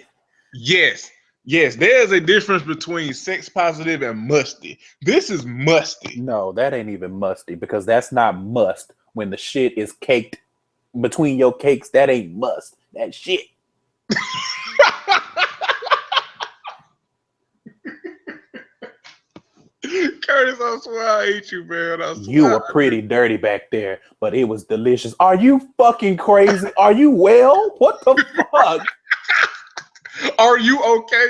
There's a difference between sex positive and musty. This is musty. No, that ain't even musty, because that's not must. When the shit is caked between your cakes, that ain't must. That shit. Curtis, I swear I hate you, man. I swear. You were pretty dirty back there, but it was delicious. Are you fucking crazy? Are you well? What the fuck? Are you okay?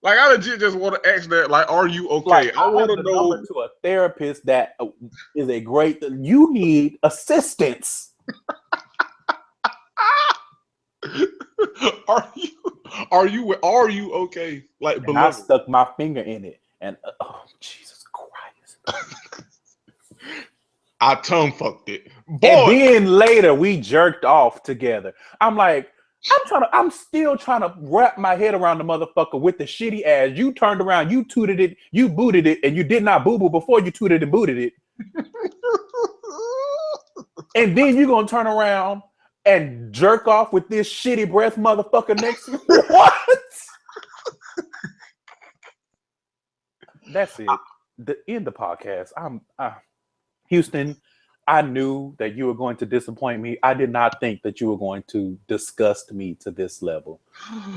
Like, I legit just want to ask that. Like, are you okay? Like, I want to know. To a therapist that is a great. You need assistance. Are you okay? Like, and I stuck my finger in it, and oh, Jesus Christ! I tongue fucked it. And Boy, then later we jerked off together. I'm like, I'm still trying to wrap my head around the motherfucker with the shitty ass. You turned around, you tooted it, you booted it, and you did not boo boo before you tooted and booted it. And then you gonna turn around and jerk off with this shitty breath motherfucker next to you. What? That's it. End the podcast. Houston, I knew that you were going to disappoint me. I did not think that you were going to disgust me to this level.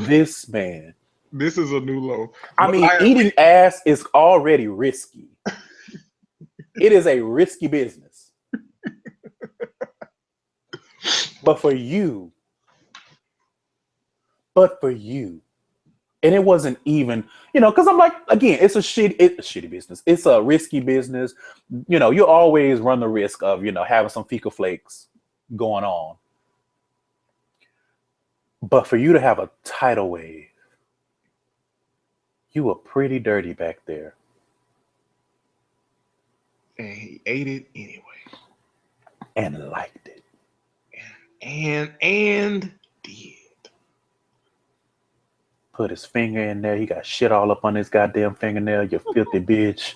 This man. This is a new low. I mean, eating ass is already risky. It is a risky business. But for you, and it wasn't even, because I'm like, again, it's a shitty business. It's a risky business. You always run the risk of, having some fecal flakes going on. But for you to have a tidal wave, you were pretty dirty back there. And he ate it anyway. And liked it. And did. Put his finger in there. He got shit all up on his goddamn fingernail. You filthy bitch.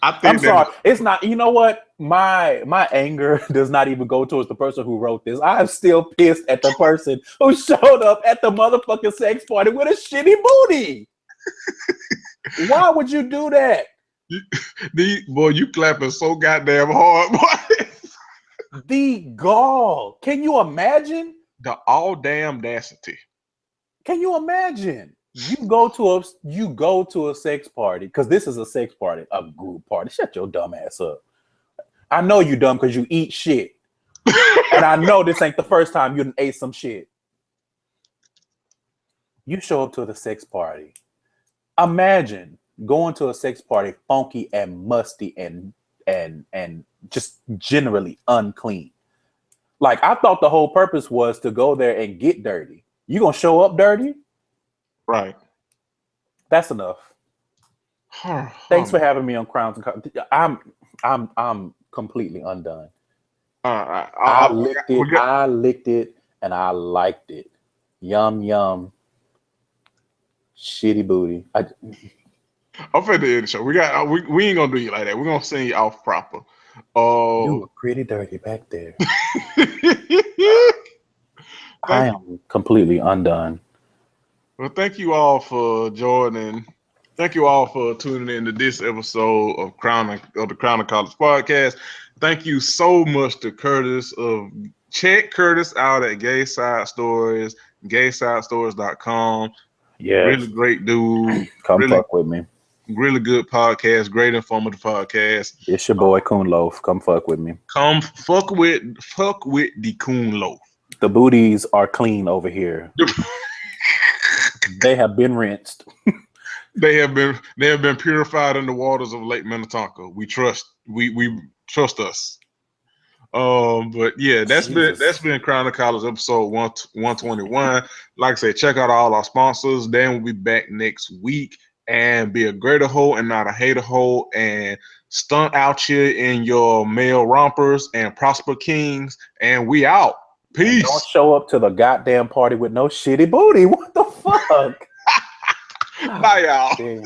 I'm sorry. It's not. You know what? My anger does not even go towards the person who wrote this. I'm still pissed at the person who showed up at the motherfucking sex party with a shitty booty. Why would you do that? Boy, you clapping so goddamn hard, boy. The gall. Can you imagine? The all damn audacity. Can you imagine? You go to a sex party, because this is a sex party, a group party. Shut your dumb ass up. I know you dumb because you eat shit. And I know this ain't the first time you done ate some shit. You show up to the sex party. Imagine going to a sex party funky and musty and just generally unclean. Like, I thought the whole purpose was to go there and get dirty. You gonna show up dirty? Right. That's enough. Thanks for having me on Crowns and I'm completely undone. I licked it, and I liked it. Yum yum. Shitty booty. I'm finna end the show. We ain't gonna do you like that. We're gonna send you off proper. You were pretty dirty back there. I am completely undone. Well, thank you all for joining. Thank you all for tuning in to this episode of the Crown of College podcast. Thank you so much to Curtis. Check Curtis out at Gayside Stories, gaysidestores.com. Yeah, really great dude. Come fuck with me. Really good podcast, great informative podcast. It's your boy Coon Loaf. Come fuck with me. Come fuck with the Coon Loaf. The booties are clean over here. They have been rinsed. They have been purified in the waters of Lake Minnetonka. We trust us. But yeah, that's been Crown of College episode 121. Like I said, check out all our sponsors. Dan will be back next week. And be a greater hoe and not a hater hoe, and stunt out here in your male rompers and prosper kings. And we out. Peace. And don't show up to the goddamn party with no shitty booty. What the fuck? Bye, y'all. Damn.